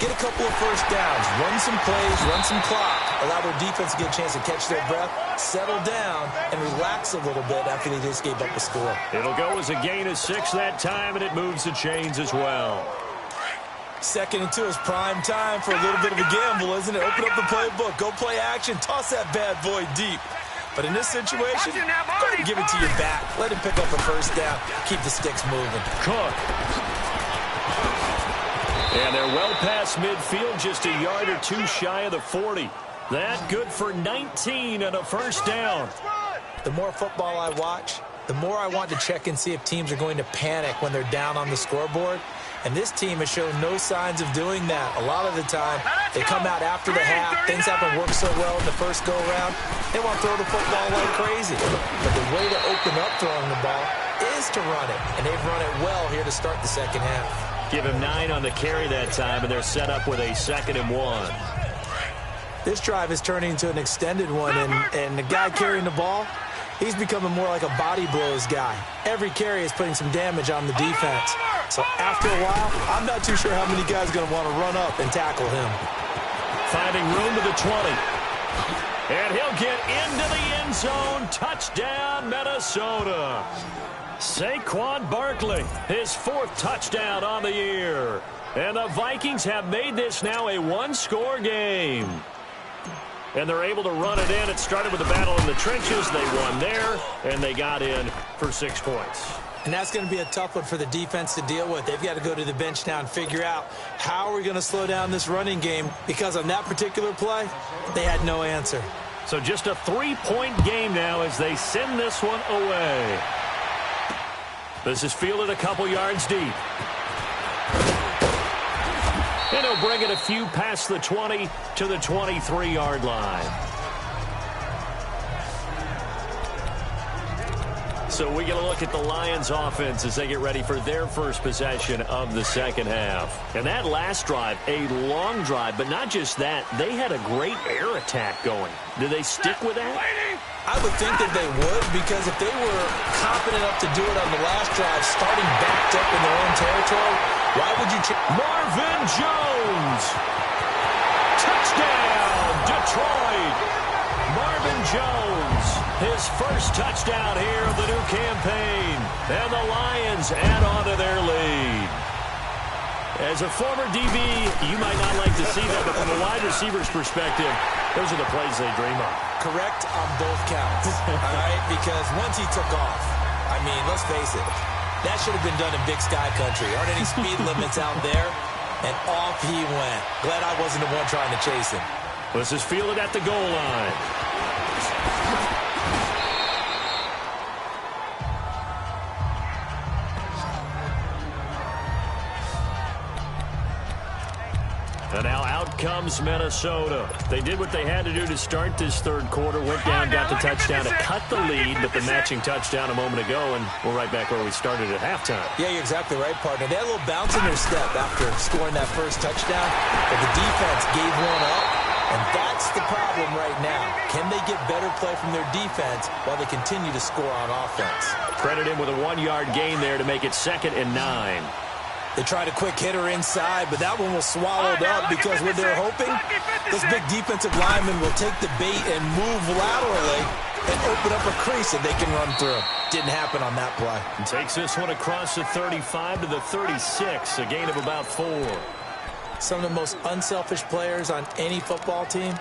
get a couple of first downs, run some plays, run some clock, allow their defense to get a chance to catch their breath, settle down, and relax a little bit after they just gave up a score.
It'll go as a gain of 6 that time, and it moves the chains as well.
2nd and 2 is prime time for a little bit of a gamble, isn't it? Open up the playbook, go play action, toss that bad boy deep. But in this situation, go ahead and give it to your back. Let him pick up a first down. Keep the sticks moving.
Cook. And they're well past midfield, just a yard or 2 shy of the 40. That good for 19 and a first down.
The more football I watch, the more I want to check and see if teams are going to panic when they're down on the scoreboard. And this team has shown no signs of doing that. A lot of the time, they come out after the half. Things haven't worked so well in the first go-around. They want to throw the football like crazy. But the way to open up throwing the ball is to run it. And they've run it well here to start the second half.
Give him 9 on the carry that time, and they're set up with a 2nd and 1.
This drive is turning into an extended one, and the guy carrying the ball, he's becoming more like a body blows guy. Every carry is putting some damage on the defense. So after a while, I'm not too sure how many guys are going to want to run up and tackle him.
Finding room to the 20. And he'll get into the end zone. Touchdown, Minnesota. Saquon Barkley, his 4th touchdown on the year. And the Vikings have made this now a one-score game. And they're able to run it in. It started with a battle in the trenches. They won there, and they got in for 6 points.
And that's going to be a tough one for the defense to deal with. They've got to go to the bench now and figure out how are we going to slow down this running game, because on that particular play, they had no answer.
So just a 3-point game now as they send this one away. This is fielded a couple yards deep. And he'll bring it a few past the 20 to the 23-yard line. So we get a look at the Lions offense as they get ready for their first possession of the second half. And that last drive, a long drive, but not just that. They had a great air attack going. Do they stick with that?
I would think that they would, because if they were confident enough to do it on the last drive, starting backed up in their own territory, why would you
Marvin Jones! Touchdown, Detroit! Marvin Jones, his first touchdown here of the new campaign. And the Lions add on to their lead. As a former DB, you might not like to see that, but from a wide receiver's perspective, those are the plays they dream of.
Correct on both counts, all right? Because once he took off, I mean, let's face it, that should have been done in Big Sky Country. Aren't any speed limits out there? And off he went. Glad I wasn't the one trying to chase him.
This is fielded at the goal line. And now out comes Minnesota. They did what they had to do to start this third quarter. Went down, got the touchdown to cut the lead, but the matching touchdown a moment ago, and we're right back where we started at halftime.
Yeah, you're exactly right, partner. They had a little bounce in their step after scoring that first touchdown, but the defense gave one up, and that's the problem right now. Can they get better play from their defense while they continue to score on offense?
Credit him with a 1-yard gain there to make it 2nd and 9.
They tried a quick hitter inside, but that one was swallowed up because what they're hoping, this big defensive lineman will take the bait and move laterally and open up a crease that they can run through. Didn't happen on that play.
And takes this one across the 35 to the 36, a gain of about 4.
Some of the most unselfish players on any football team,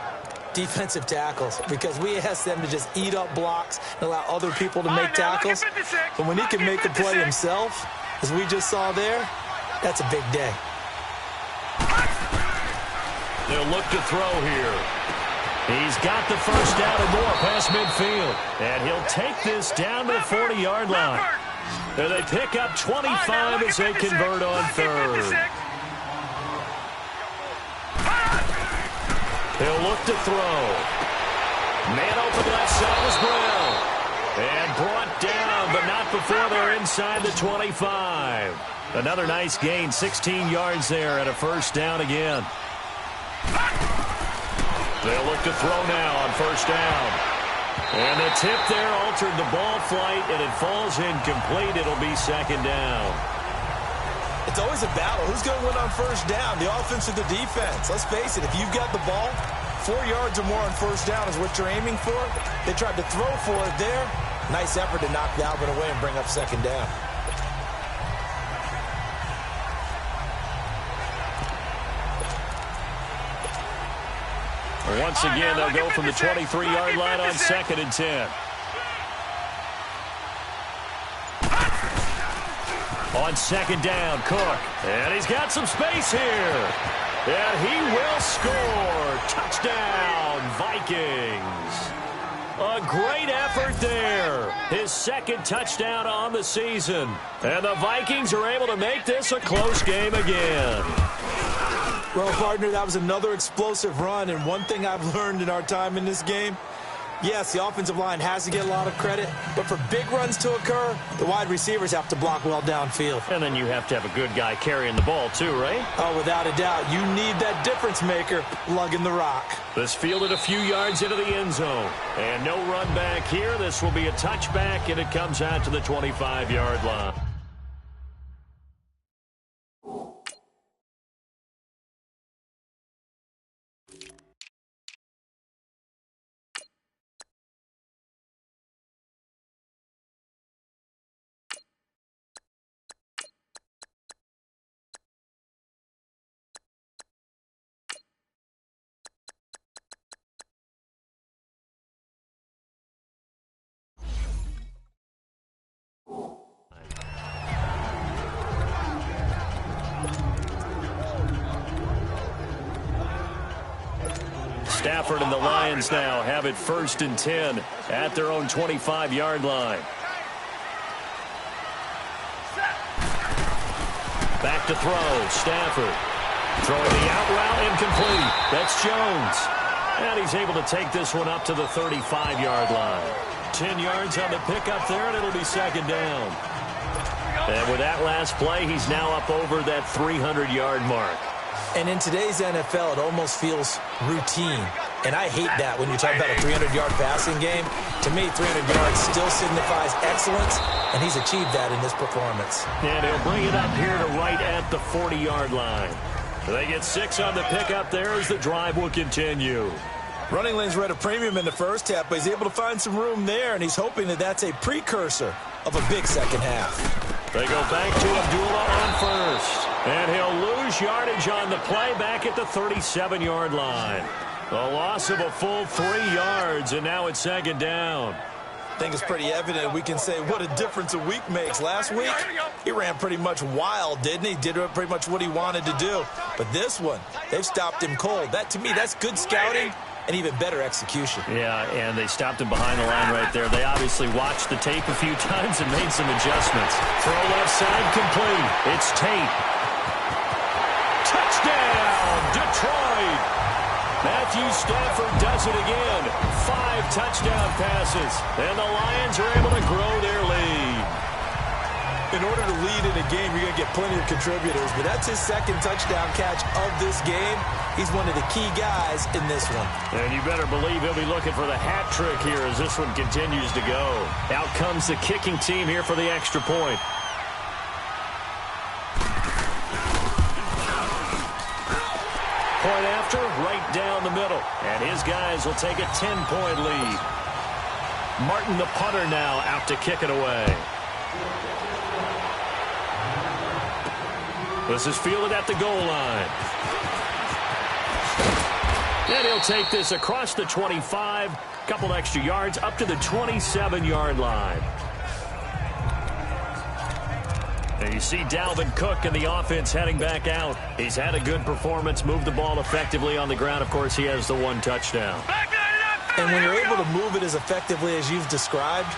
defensive tackles, because we ask them to just eat up blocks and allow other people to make tackles. But when he can make a play himself, as we just saw there, that's a big day.
They'll look to throw here. He's got the first down and more past midfield. And he'll take this down to the 40-yard line. And they pick up 25 as they convert on third. He'll look to throw. Man open left side is Brown. And brought down, but not before they're inside the 25. Another nice gain, 16 yards there and a first down again. They'll look to throw now on first down. And the tip there altered the ball flight, and it falls incomplete. It'll be 2nd down.
It's always a battle. Who's going to win on first down, the offense or the defense? Let's face it, if you've got the ball, 4 yards or more on first down is what you're aiming for. They tried to throw for it there. Nice effort to knock Dalvin away and bring up 2nd down.
Once again, they'll go from the 23-yard line on 2nd and 10. On 2nd down, Cook. And he's got some space here. And he will score. Touchdown, Vikings. A great effort there. His 2nd touchdown on the season. And the Vikings are able to make this a close game again.
Well, partner, that was another explosive run, and one thing I've learned in our time in this game, yes, the offensive line has to get a lot of credit, but for big runs to occur, the wide receivers have to block well downfield.
And then you have to have a good guy carrying the ball too, right?
Oh, without a doubt. You need that difference maker lugging the rock.
This fielded a few yards into the end zone. And no run back here. This will be a touchback, and it comes out to the 25-yard line. Stafford and the Lions now have it 1st and 10 at their own 25-yard line. Back to throw. Stafford throwing the out route, incomplete. That's Jones. And he's able to take this one up to the 35-yard line. 10 yards on the pickup there, and it'll be 2nd down. And with that last play, he's now up over that 300-yard mark.
And in today's NFL, it almost feels routine. And I hate that when you talk about a 300-yard passing game. To me, 300 yards still signifies excellence, and he's achieved that in this performance.
And he'll bring it up here to right at the 40-yard line. They get 6 on the pickup there as the drive will continue.
Running lanes were at a premium in the first half, but he's able to find some room there, and he's hoping that that's a precursor of a big second half.
They go back to Abdullah on first. And he'll lose yardage on the play back at the 37-yard line. A loss of a full 3 yards, and now it's 2nd down.
I think it's pretty evident. We can say what a difference a week makes. Last week, he ran pretty much wild, didn't he? Did pretty much what he wanted to do. But this one, they've stopped him cold. That, to me, that's good scouting and even better execution.
Yeah, and they stopped him behind the line right there. They obviously watched the tape a few times and made some adjustments. Throw left side complete. It's Tate. Touchdown, Detroit. Matthew Stafford does it again. 5 touchdown passes. And the Lions are able to grow their lead.
In order to lead in a game, you're going to get plenty of contributors, but that's his 2nd touchdown catch of this game. He's one of the key guys in this one.
And you better believe he'll be looking for the hat trick here as this one continues to go. Out comes the kicking team here for the extra point. Point after, right down the middle. And his guys will take a 10-point lead. Martin, the punter, now out to kick it away. This is fielded at the goal line. And he'll take this across the 25, couple extra yards, up to the 27-yard line. And you see Dalvin Cook and the offense heading back out. He's had a good performance, moved the ball effectively on the ground. Of course, he has the 1 touchdown.
And when you're able to move it as effectively as you've described,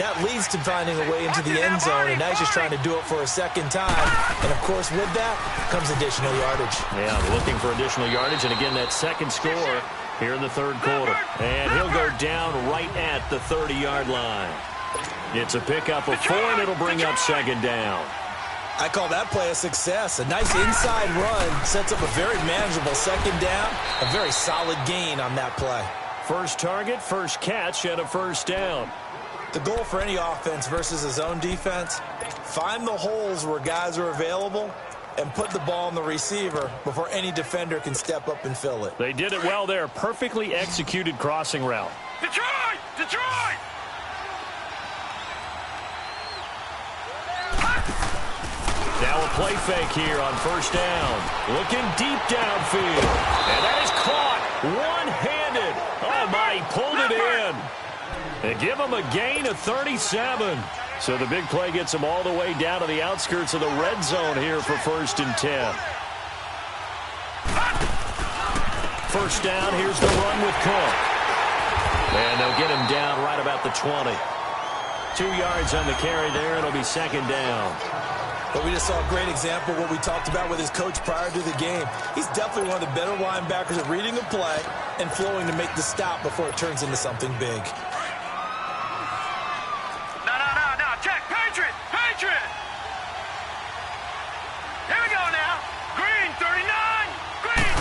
that leads to finding a way into the end zone, and now he's just trying to do it for a 2nd time. And, of course, with that comes additional yardage.
Yeah, looking for additional yardage, and again, that 2nd score here in the 3rd quarter. And he'll go down right at the 30-yard line. It's a pickup of 4, and it'll bring up 2nd down.
I call that play a success. A nice inside run sets up a very manageable 2nd down, a very solid gain on that play.
First target, first catch, and a 1st down.
The goal for any offense versus a zone defense, find the holes where guys are available and put the ball on the receiver before any defender can step up and fill it.
They did it well there. Perfectly executed crossing route.
Detroit! Detroit!
Now a play fake here on 1st down. Looking deep downfield. And that is caught one-handed. Oh, my, he pulled it in. They give him a gain of 37. So the big play gets him all the way down to the outskirts of the red zone here for 1st and 10. 1st down, here's the run with Cook. And they'll get him down right about the 20. 2 yards on the carry there, and it'll be 2nd down.
But we just saw a great example of what we talked about with his coach prior to the game. He's definitely one of the better linebackers at reading a play and flowing to make the stop before it turns into something big.
Check, Patriot! Patriot! Here we go now. Green, 39. Green!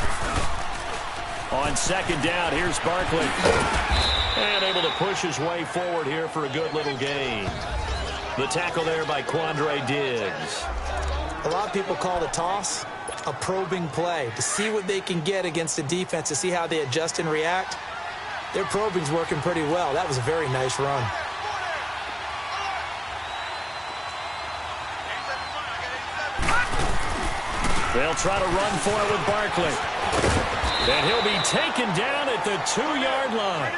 On 2nd down, here's Barkley. And able to push his way forward here for a good little gain. The tackle there by Quandre Diggs.
A lot of people call the toss a probing play, to see what they can get against the defense, to see how they adjust and react. Their probing's working pretty well. That was a very nice run.
They'll try to run for it with Barkley. And he'll be taken down at the 2-yard line.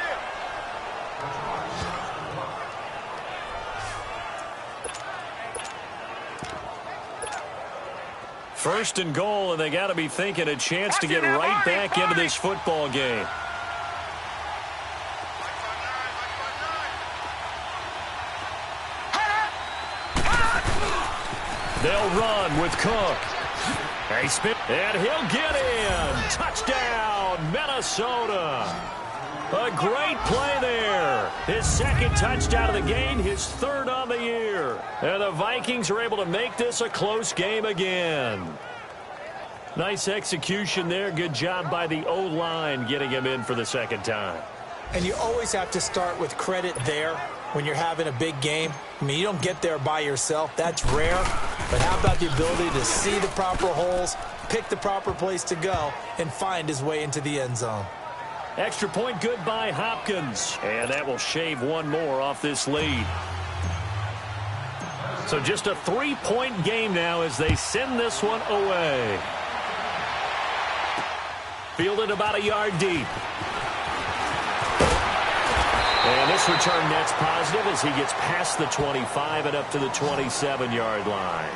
First and goal, and they got to be thinking a chance to get right back into this football game. with Cook. And he'll get in. Touchdown, Minnesota. A great play there. His second touchdown of the game, his third on the year. And the Vikings are able to make this a close game again. Nice execution there. Good job by the O-line getting him in for the second time.
And you always have to start with credit there when you're having a big game. I mean, you don't get there by yourself. That's rare. But how about the ability to see the proper holes, pick the proper place to go, and find his way into the end zone?
Extra point good by Hopkins. And that will shave one more off this lead. So just a 3-point game now as they send this one away. Fielded about a yard deep. And this return net's positive as he gets past the 25 and up to the 27-yard line.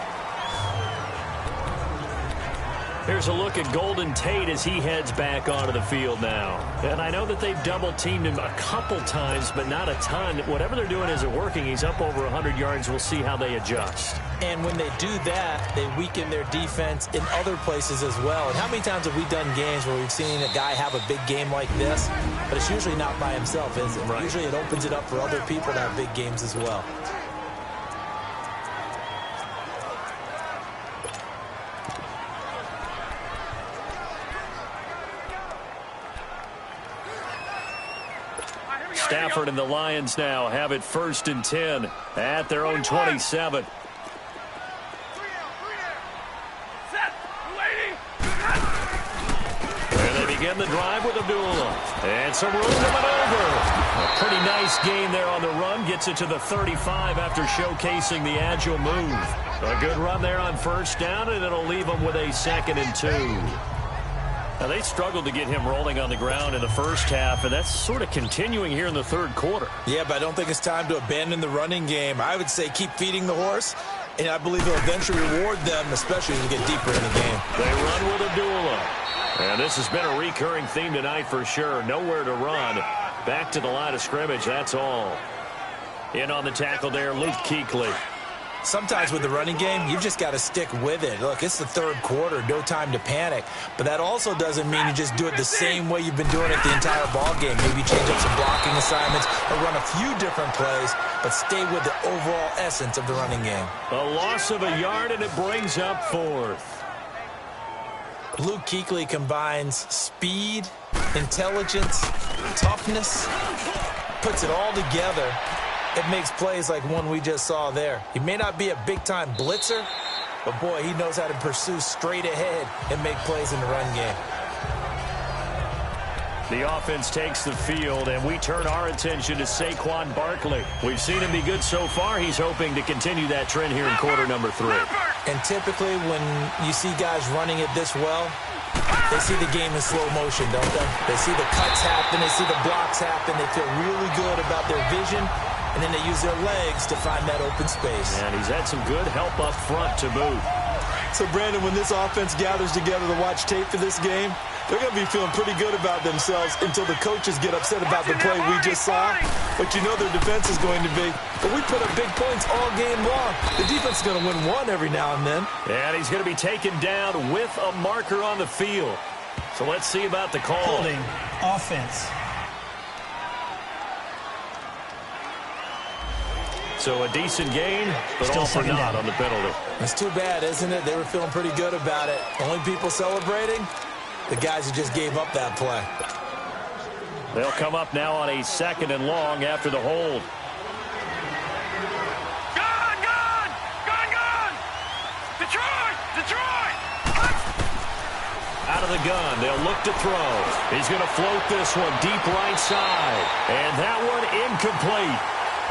Here's a look at Golden Tate as he heads back onto the field now. And I know that they've double-teamed him a couple times, but not a ton. Whatever they're doing isn't working. He's up over 100 yards. We'll see how they adjust.
And when they do that, they weaken their defense in other places as well. And how many times have we done games where we've seen a guy have a big game like this? But it's usually not by himself, is it? Right. Usually it opens it up for other people to have big games as well.
Stafford and the Lions now have it 1st and 10 at their own 27. And they begin the drive with Abdullah. And some room to maneuver. A pretty nice gain there on the run. Gets it to the 35 after showcasing the agile move. A good run there on 1st down, and it'll leave them with a 2nd and 2. Now, they struggled to get him rolling on the ground in the first half, and that's sort of continuing here in the third quarter.
Yeah, but I don't think it's time to abandon the running game. I would say keep feeding the horse, and I believe he'll eventually reward them, especially as we get deeper in the game.
They run with Abdullah. And this has been a recurring theme tonight for sure. Nowhere to run. Back to the line of scrimmage, that's all. In on the tackle there, Luke Kuechly.
Sometimes with the running game, you've just got to stick with it. Look, it's the third quarter, no time to panic. But that also doesn't mean you just do it the same way you've been doing it the entire ball game. Maybe change up some blocking assignments or run a few different plays, but stay with the overall essence of the running game.
A loss of a yard, and it brings up 4th.
Luke Kuechly combines speed, intelligence, toughness, puts it all together. It makes plays like one we just saw there. He may not be a big-time blitzer, but, boy, he knows how to pursue straight ahead and make plays in the run game.
The offense takes the field, and we turn our attention to Saquon Barkley. We've seen him be good so far. He's hoping to continue that trend here in quarter number 3.
And typically when you see guys running it this well, they see the game in slow motion, don't they? They see the cuts happen. They see the blocks happen. They feel really good about their vision, and then they use their legs to find that open space.
And he's had some good help up front to boot.
So, Brandon, when this offense gathers together to watch tape for this game, they're going to be feeling pretty good about themselves until the coaches get upset about the play we just saw. But you know their defense is going to be. But we put up big points all game long. The defense is going to win one every now and then.
And he's going to be taken down with a marker on the field. So let's see about the call.
Holding offense.
So a decent gain, but
Still
all for
second
naught
down
on the penalty.
It's too bad, isn't it? They were feeling pretty good about it. Only people celebrating? The guys who just gave up that play.
They'll come up now on a 2nd and long after the hold.
Gone! Detroit!
Out of the gun, they'll look to throw. He's going to float this one deep right side. And that one incomplete.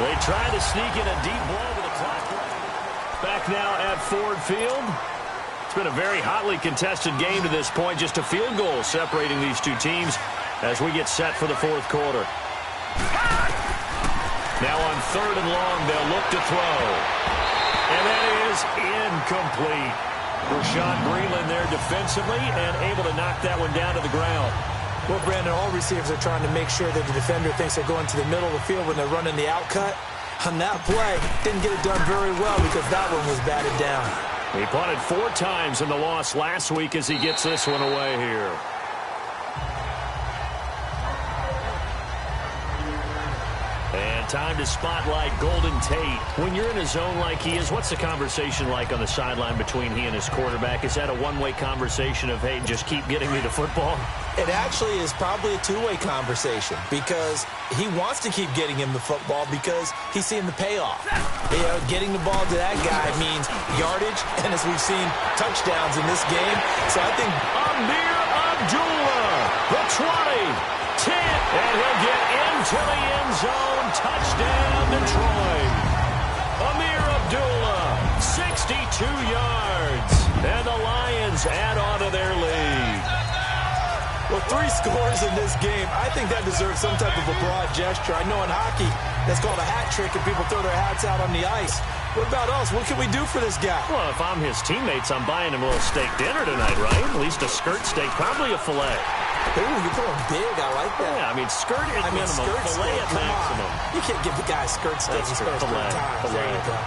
They try to sneak in a deep blow to the clock. Back now at Ford Field. It's been a very hotly contested game to this point. Just a field goal separating these two teams as we get set for the fourth quarter. Now on 3rd and long, they'll look to throw. And that is incomplete. Rashad Breeland there defensively and able to knock that one down to the ground.
Well, Brandon, all receivers are trying to make sure that the defender thinks they're going to the middle of the field when they're running the out cut. On that play, didn't get it done very well because that one was batted down.
He punted 4 times in the loss last week as he gets this one away here. And time to spotlight Golden Tate. When you're in a zone like he is, what's the conversation like on the sideline between he and his quarterback? Is that a one-way conversation of, hey, just keep getting me the football?
It actually is probably a two-way conversation because he wants to keep getting him the football because he's seeing the payoff. You know, getting the ball to that guy means yardage, and as we've seen, touchdowns in this game. So I think
Amir Abdullah, the 20, 10, and he'll get into the end zone. Touchdown, Detroit. Amir Abdullah, 62 yards, and the Lions add on to their lead.
Well, 3 scores in this game, I think that deserves some type of a broad gesture. I know in hockey, that's called a hat trick, and people throw their hats out on the ice. What about us? What can we do for this guy?
Well, if I'm his teammates, I'm buying him a little steak dinner tonight, right? At least a skirt steak, probably a filet.
Ooh, you're going big. I like that.
Yeah, I mean, skirt at minimum, filet at maximum.
You can't give the guy a skirt steak.
That's true. Filet,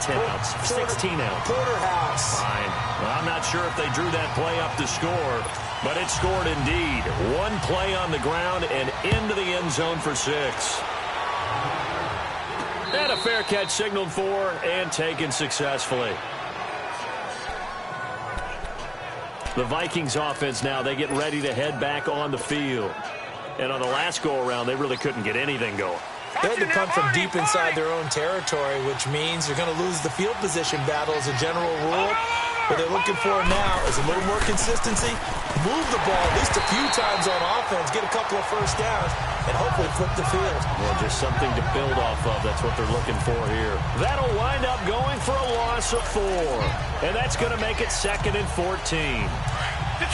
10 ounce, 16 ounce.
Porterhouse.
Fine. Well, I'm not sure if they drew that play up to score, but it scored indeed. 1 play on the ground and into the end zone for 6. And a fair catch signaled for and taken successfully. The Vikings offense now, they get ready to head back on the field. And on the last go-around, they really couldn't get anything going.
They had to punt from deep inside their own territory, which means they're going to lose the field position battle as a general rule. What they're looking for now is a little more consistency, move the ball at least a few times on offense, get a couple of first downs, and hopefully flip the field.
Well, just something to build off of. That's what they're looking for here. That'll wind up going for a loss of 4. And that's going to make it 2nd and 14.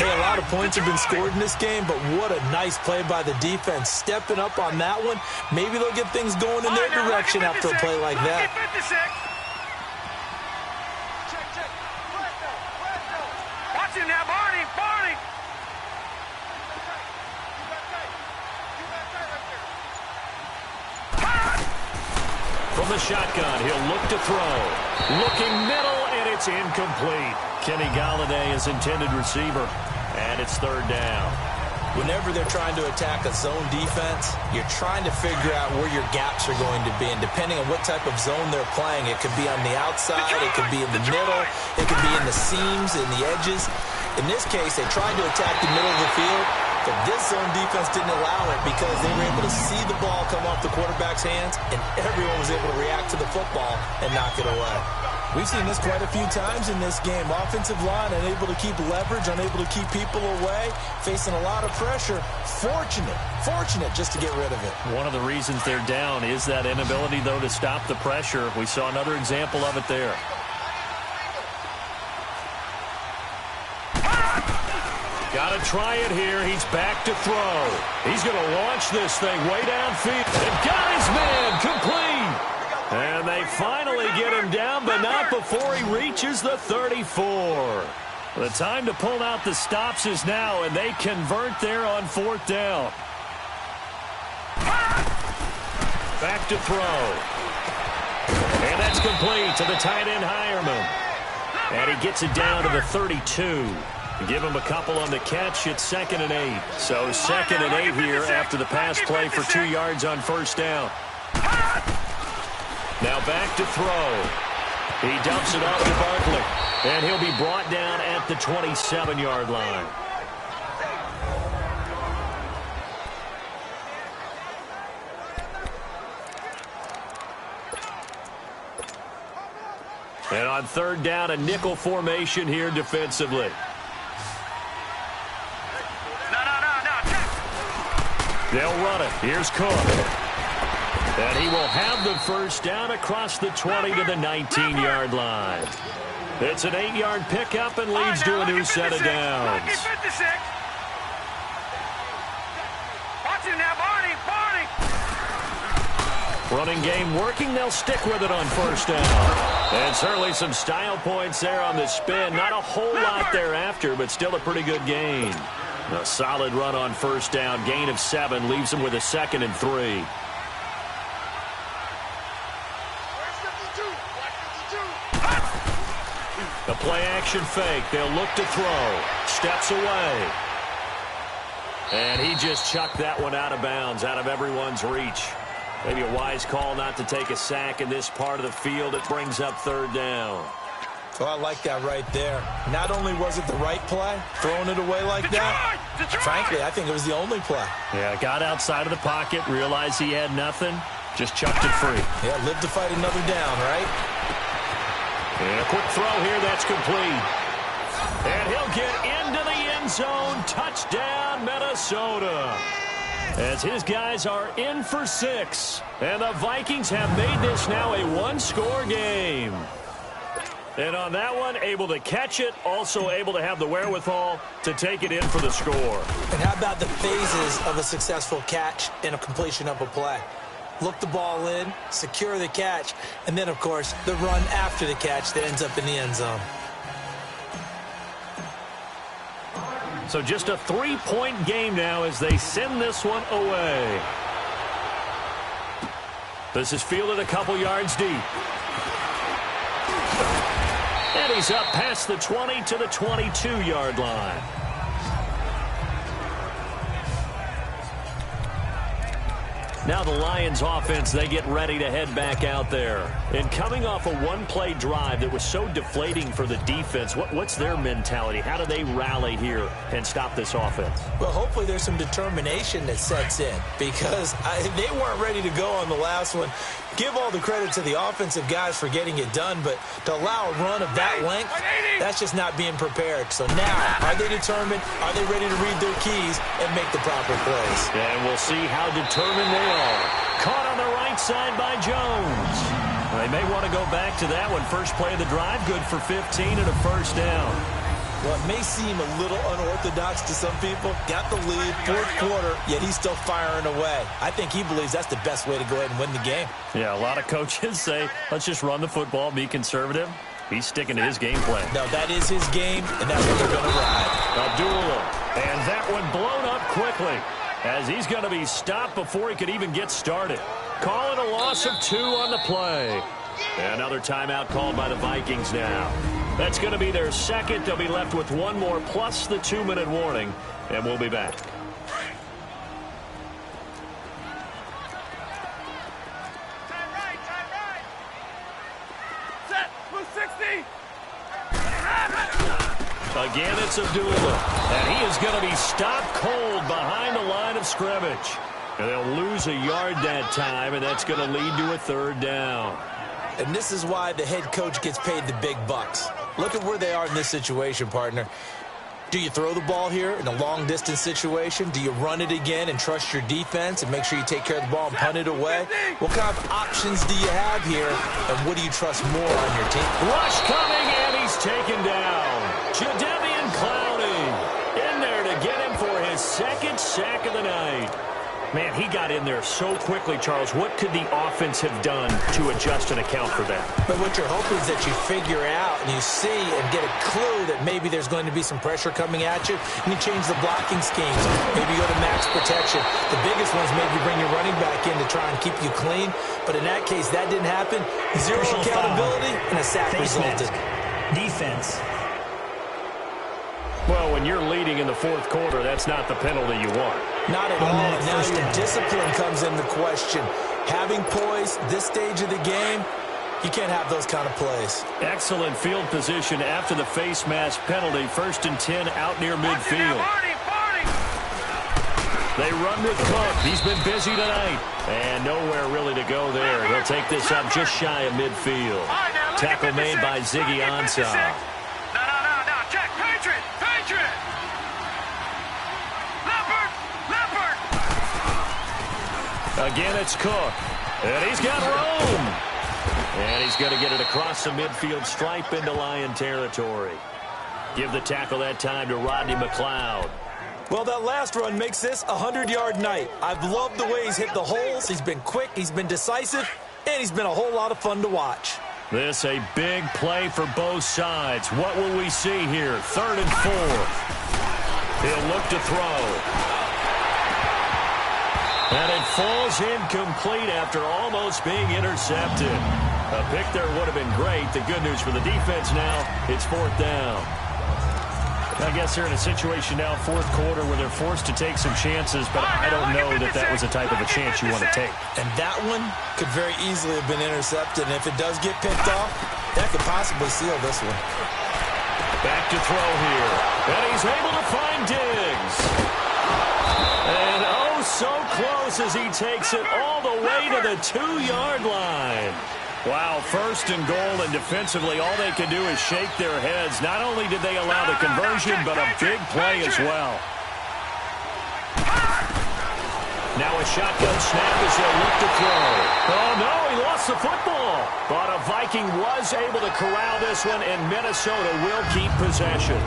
Hey, a lot of points have been scored in this game, but what a nice play by the defense. Stepping up on that one, maybe they'll get things going in their direction after a play like that.
Watch him now, Barney!
From the shotgun, he'll look to throw. Looking middle, and it's incomplete. Kenny Galladay is intended receiver, and it's 3rd down.
Whenever they're trying to attack a zone defense, you're trying to figure out where your gaps are going to be. And depending on what type of zone they're playing, it could be on the outside, it could be in the middle, it could be in the seams, in the edges. In this case, they tried to attack the middle of the field, but this zone defense didn't allow it because they were able to see the ball come off the quarterback's hands, and everyone was able to react to the football and knock it away. We've seen this quite a few times in this game. Offensive line unable to keep leverage, unable to keep people away, facing a lot of pressure. Fortunate just to get rid of it.
One of the reasons they're down is that inability, though, to stop the pressure. We saw another example of it there. Got to try it here. He's back to throw. He's going to launch this thing way downfield. And got his man complete. And they finally get him down, but not before he reaches the 34. The time to pull out the stops is now, and they convert there on 4th down. Back to throw. And that's complete to the tight end, Hireman. And he gets it down to the 32. Give him a couple on the catch. It's 2nd and 8. So 2nd and 8 here after the pass play for 2 yards on 1st down. Now back to throw. He dumps it off to Barkley. And he'll be brought down at the 27-yard line. And on 3rd down, a nickel formation here defensively. They'll run it. Here's Cook. And he will have the 1st down across the 20 to the 19-yard line. It's an 8-yard pickup and leads to a new set of downs.
Watch him now, Barney!
Running game working. They'll stick with it on 1st down. And certainly some style points there on the spin. Not a whole lot thereafter, but still a pretty good gain. A solid run on 1st down. Gain of 7 leaves them with a 2nd and 3. The play play-action fake. They'll look to throw. Steps away. And he just chucked that one out of bounds, out of everyone's reach. Maybe a wise call not to take a sack in this part of the field. It brings up third down.
So I like that right there. Not only was it the right play, throwing it away like that, frankly, I think it was the only play.
Yeah, got outside of the pocket, realized he had nothing, just chucked it free.
Yeah, live to fight another down, right?
And a quick throw here, that's complete. And he'll get into the end zone. Touchdown, Minnesota. As his guys are in for 6. And the Vikings have made this now a one-score game. And on that one, able to catch it, also able to have the wherewithal to take it in for the score.
And how about the phases of a successful catch and a completion of a play? Look the ball in, secure the catch, and then, of course, the run after the catch that ends up in the end zone.
So just a 3-point game now as they send this one away. This is fielded a couple yards deep. And he's up past the 20 to the 22-yard line. Now the Lions offense, they get ready to head back out there. And coming off a one-play drive that was so deflating for the defense, what's their mentality? How do they rally here and stop this offense?
Well, hopefully there's some determination that sets in because they weren't ready to go on the last one. Give all the credit to the offensive guys for getting it done, but to allow a run of that length, that's just not being prepared. So now, are they determined? Are they ready to read their keys and make the proper plays?
And we'll see how determined they are. Caught on the right side by Jones. They may want to go back to that one. First play of the drive, good for 15 and a first down.
Well, it may seem a little unorthodox to some people. Got the lead, fourth quarter, yet he's still firing away. I think he believes that's the best way to go ahead and win the game.
Yeah, a lot of coaches say, let's just run the football, be conservative. He's sticking to his game plan.
No, that is his game, and that's what they're going to ride.
Abdullah, and that one blown up quickly as he's going to be stopped before he could even get started. Calling a loss of 2 on the play. Another timeout called by the Vikings now. That's going to be their second. They'll be left with one more plus the 2-minute warning, and we'll be back.
Time right. Set, move 60.
Again, it's Abdullah, and he is going to be stopped cold behind the line of scrimmage. And they'll lose a yard that time, and that's going to lead to a third down.
And this is why the head coach gets paid the big bucks. Look at where they are in this situation, partner. Do you throw the ball here in a long-distance situation? Do you run it again and trust your defense and make sure you take care of the ball and punt it away? What kind of options do you have here, and what do you trust more on your team?
Rush coming, and he's taken down. Jadeveon Clowney in there to get him for his second sack of the night. Man, he got in there so quickly, Charles. What could the offense have done to adjust and account for that?
But what you're hoping is that you figure out and you see and get a clue that maybe there's going to be some pressure coming at you, and you change the blocking schemes. Maybe you go to max protection. The biggest one's maybe bring your running back in to try and keep you clean. But in that case, that didn't happen. Zero accountability and a sack resulted.
Defense.
Well, when you're leading in the fourth quarter, that's not the penalty you want.
Not at all. Now your discipline comes into question. Having poise this stage of the game, you can't have those kind of plays.
Excellent field position after the face mask penalty. 1st and 10 out near midfield. They run with Cook. He's been busy tonight. And nowhere really to go there. He'll take this up just shy of midfield. Tackle made by Ziggy Ansah.
No. Check. Patriot. Leopard.
Again, it's Cook. And he's got room. And he's going to get it across the midfield stripe into Lion territory. Give the tackle that time to Rodney McLeod.
Well, that last run makes this a 100-yard night. I've loved the way he's hit the holes. He's been quick, he's been decisive, and he's been a whole lot of fun to watch.
This a big play for both sides. What will we see here? 3rd and 4. He'll look to throw. And it falls incomplete after almost being intercepted. A pick there would have been great. The good news for the defense now, it's 4th down. I guess they're in a situation now, 4th quarter, where they're forced to take some chances, but I don't know that that was the type of a chance you want to take.
And that one could very easily have been intercepted, and if it does get picked off, that could possibly seal this one.
Back to throw here, and he's able to find Diggs. And oh, so close as he takes it all the way to the 2-yard line. Wow, 1st and goal, and defensively, all they can do is shake their heads. Not only did they allow the conversion, but a big play as well. Now a shotgun snap as they look to throw. Oh, no, he lost the football. But a Viking was able to corral this one, and Minnesota will keep possession.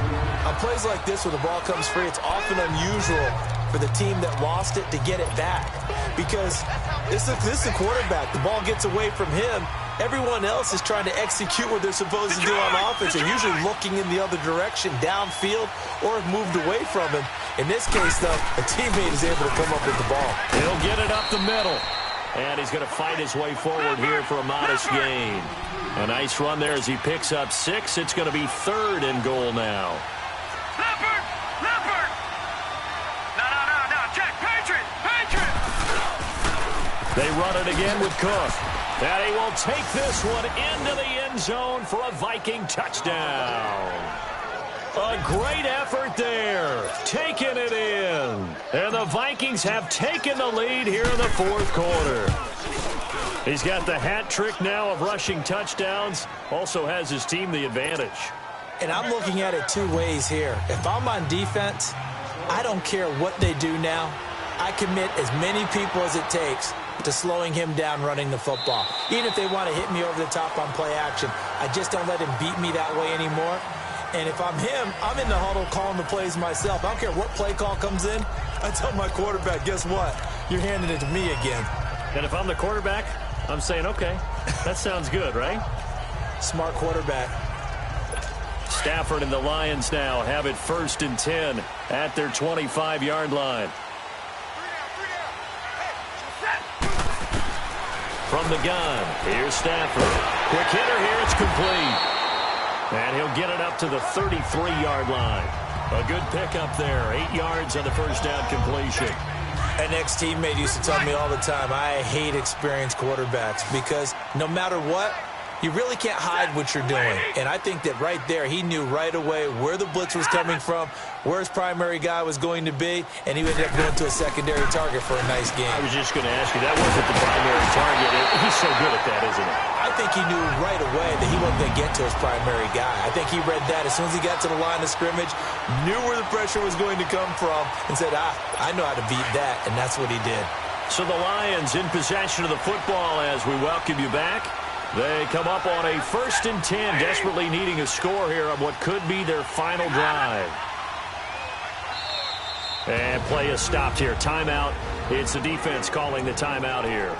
On plays like this where the ball comes free, it's often unusual for the team that lost it to get it back. Because this is the quarterback. The ball gets away from him. Everyone else is trying to execute what they're supposed to do on offense. They're usually looking in the other direction, downfield, or have moved away from him. In this case, though, a teammate is able to come up with the ball.
He'll get it up the middle. And he's going to fight his way forward here for a modest gain. A nice run there as he picks up 6. It's going to be 3rd and goal now.
Leopard! Leopard! No, check! Patriot!
They run it again with Cook. And he will take this one into the end zone for a Viking touchdown. A great effort there, taking it in. And the Vikings have taken the lead here in the 4th quarter. He's got the hat trick now of rushing touchdowns. Also has his team the advantage.
And I'm looking at it 2 ways here. If I'm on defense, I don't care what they do now. I commit as many people as it takes to slowing him down running the football. Even if they want to hit me over the top on play action, I just don't let him beat me that way anymore. And if I'm him, I'm in the huddle calling the plays myself. I don't care what play call comes in. I tell my quarterback, guess what? You're handing it to me again.
And if I'm the quarterback, I'm saying, okay, that sounds good, right?
Smart quarterback.
Stafford and the Lions now have it 1st and 10 at their 25-yard line. From the gun, here's Stafford. Quick hitter here, it's complete. And he'll get it up to the 33-yard line. A good pickup there, 8 yards on the 1st down completion.
An ex-teammate used to tell me all the time, I hate experienced quarterbacks because no matter what, you really can't hide what you're doing. And I think that right there, he knew right away where the blitz was coming from, where his primary guy was going to be, and he ended up going to a secondary target for a nice game.
I was just going to ask you, that wasn't the primary target. He's so good at that, isn't he?
I think he knew right away that he wasn't going to get to his primary guy. I think he read that as soon as he got to the line of scrimmage, knew where the pressure was going to come from, and said, I know how to beat that, and that's what he did.
So the Lions in possession of the football as we welcome you back. They come up on a 1st and 10, desperately needing a score here on what could be their final drive. And play is stopped here. Timeout. It's the defense calling the timeout here.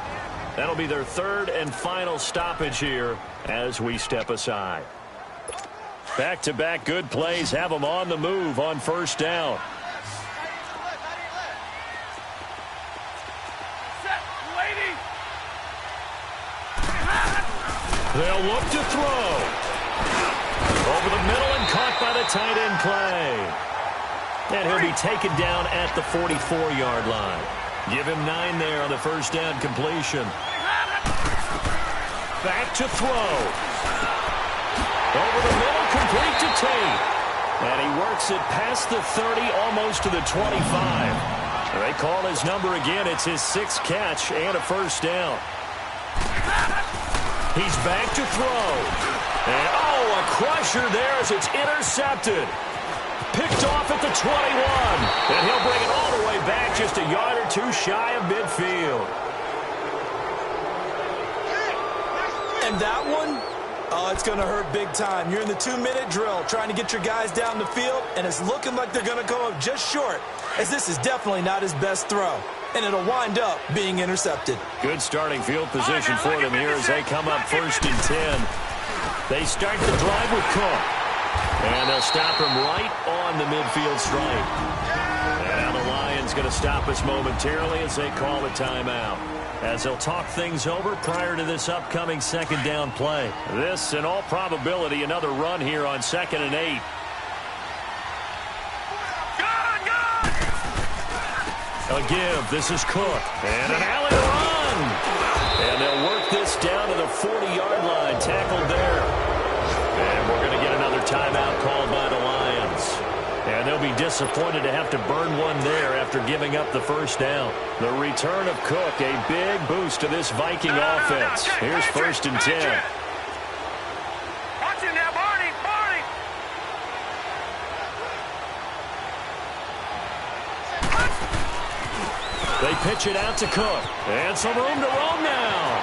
That'll be their 3rd and final stoppage here as we step aside. Back-to-back good plays have them on the move on 1st down. They'll look to throw. Over the middle and caught by the tight end play. And he'll be taken down at the 44-yard line. Give him 9 there on the 1st down completion. Back to throw. Over the middle, complete to Tate. And he works it past the 30, almost to the 25. They call his number again. It's his 6th catch and a 1st down. He's back to throw. And, a crusher there as it's intercepted. Picked off at the 21. And he'll bring it all the way back just a yard or 2 shy of midfield.
And that one, it's going to hurt big time. You're in the 2-minute drill trying to get your guys down the field, and it's looking like they're going to come up just short, as this is definitely not his best throw. And it'll wind up being intercepted.
Good starting field position for them here as they come up 1st and 10. They start the drive with Cook. And they'll stop him right on the midfield stripe. And now the Lions going to stop us momentarily as they call a timeout. as they'll talk things over prior to this upcoming second down play. This, in all probability, another run here on 2nd and 8. A give. This is Cook. And an alley run. And they'll work this down to the 40-yard line. Tackled there. And we're going to get another timeout called by the Lions. And they'll be disappointed to have to burn one there after giving up the first down. The return of Cook, a big boost to this Viking offense. Here's 1st and 10.
Watch him now, Barney.
They pitch it out to Cook. And some room to roam now.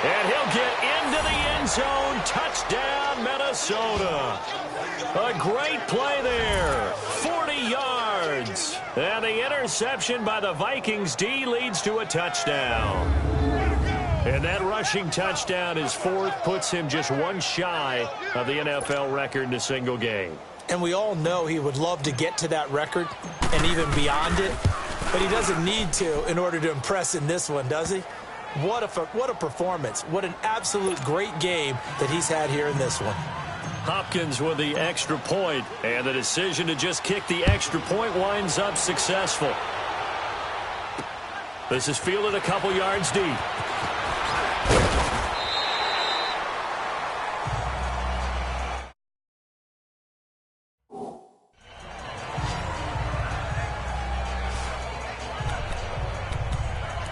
And he'll get into the end zone. Touchdown, Minnesota. A great play there. 40 yards. And the interception by the Vikings D leads to a touchdown. And that rushing touchdown is 4th, puts him just one shy of the NFL record in a single game.
And we all know he would love to get to that record and even beyond it, but he doesn't need to in order to impress in this one, does he? What a performance. What an absolute great game that he's had here in this one.
Hopkins with the extra point, and the decision to just kick the extra point winds up successful. This is fielded a couple yards deep.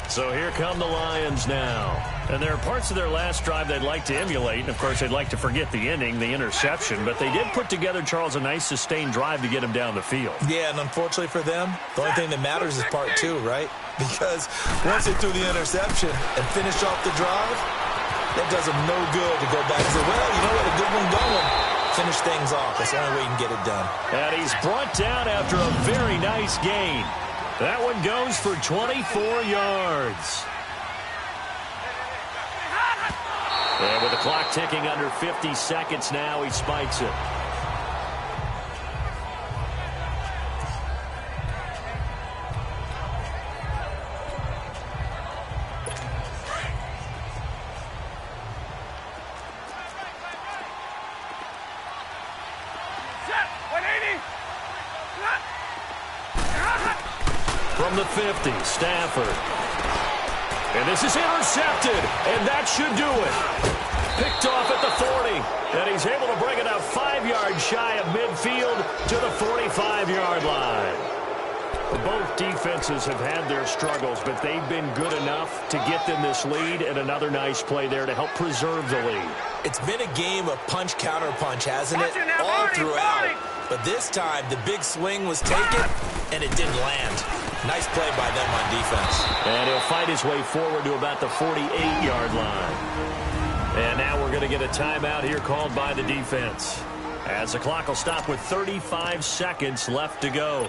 So here come the Lions now. And there are parts of their last drive they'd like to emulate. And, of course, they'd like to forget the inning, the interception. But they did put together, Charles, a nice sustained drive to get him down the field.
Yeah, and unfortunately for them, the only thing that matters is part 2, right? Because once they threw the interception and finished off the drive, that does them no good to go back and say, well, you know what, a good one going. Finish things off. That's the only way you can get it done.
And he's brought down after a very nice gain. That one goes for 24 yards. And with the clock ticking under 50 seconds now, he spikes it. From the 50, Stafford. And this is intercepted, and that should do it. Picked off at the 40, and he's able to bring it up 5 yards shy of midfield to the 45-yard line. Both defenses have had their struggles, but they've been good enough to get them this lead, and another nice play there to help preserve the lead.
It's been a game of punch-counter-punch, hasn't it? All throughout. But this time, the big swing was taken, and it didn't land. Nice play by them on defense.
And he'll fight his way forward to about the 48-yard line. And now we're going to get a timeout here called by the defense, as the clock will stop with 35 seconds left to go.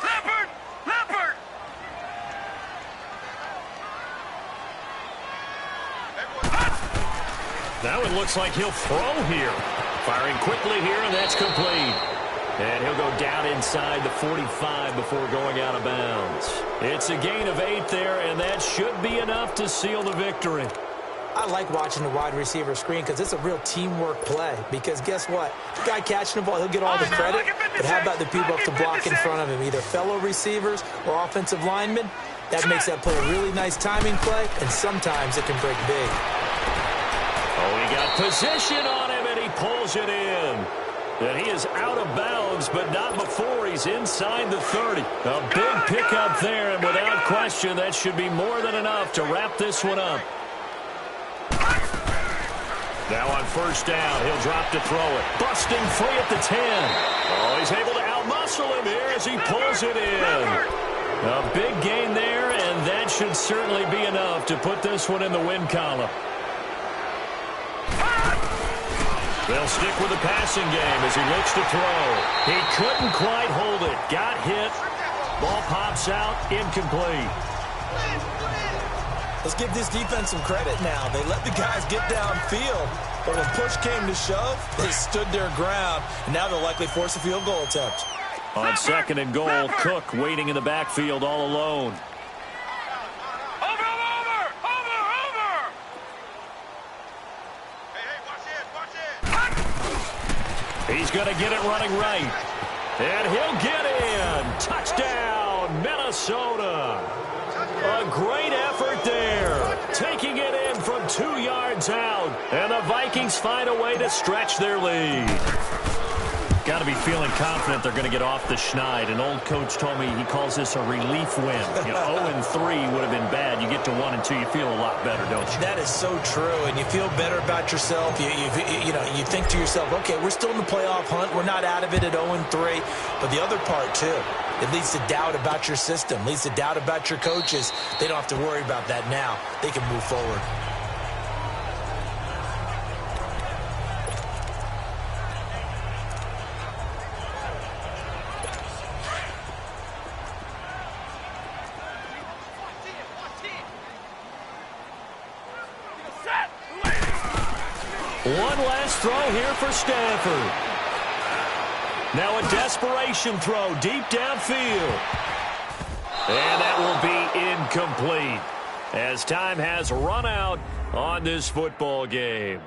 Leopard! Leopard!
That one looks like he'll throw here. Firing quickly here, and that's complete. And he'll go down inside the 45 before going out of bounds. It's a gain of 8 there, and that should be enough to seal the victory.
I like watching the wide receiver screen because it's a real teamwork play. Because guess what? The guy catching the ball, he'll get all the credit. But how about the people up to block in front of him, either fellow receivers or offensive linemen? That makes that play a really nice timing play, and sometimes it can break big.
Oh, he got position on him, and he pulls it in. And he is out of bounds, but not before he's inside the 30. A big pickup there, and without question, that should be more than enough to wrap this one up. Now on first down, he'll drop to throw it. Busting free at the 10. Oh, he's able to outmuscle him here as he pulls it in. A big gain there, and that should certainly be enough to put this one in the win column. They'll stick with the passing game as he looks to throw. He couldn't quite hold it. Got hit. Ball pops out. Incomplete.
Let's give this defense some credit now. They let the guys get downfield, but when push came to shove, they stood their ground, and now they'll likely force a field goal attempt.
On second and goal, Cook waiting in the backfield all alone. He's going to get it running right. And he'll get in. Touchdown, Minnesota. A great effort there. Taking it in from 2 yards out. And the Vikings find a way to stretch their lead. Got to be feeling confident they're going to get off the schneid. An old coach told me he calls this a relief win. 0-3 would have been bad. You get to 1-2, you feel a lot better, don't you?
That is so true, and you feel better about yourself. You think to yourself, okay, we're still in the playoff hunt. We're not out of it at 0-3. But the other part, too, it leads to doubt about your system, leads to doubt about your coaches. They don't have to worry about that now. They can move forward.
One last throw here for Stanford. Now a desperation throw deep downfield. And that will be incomplete as time has run out on this football game.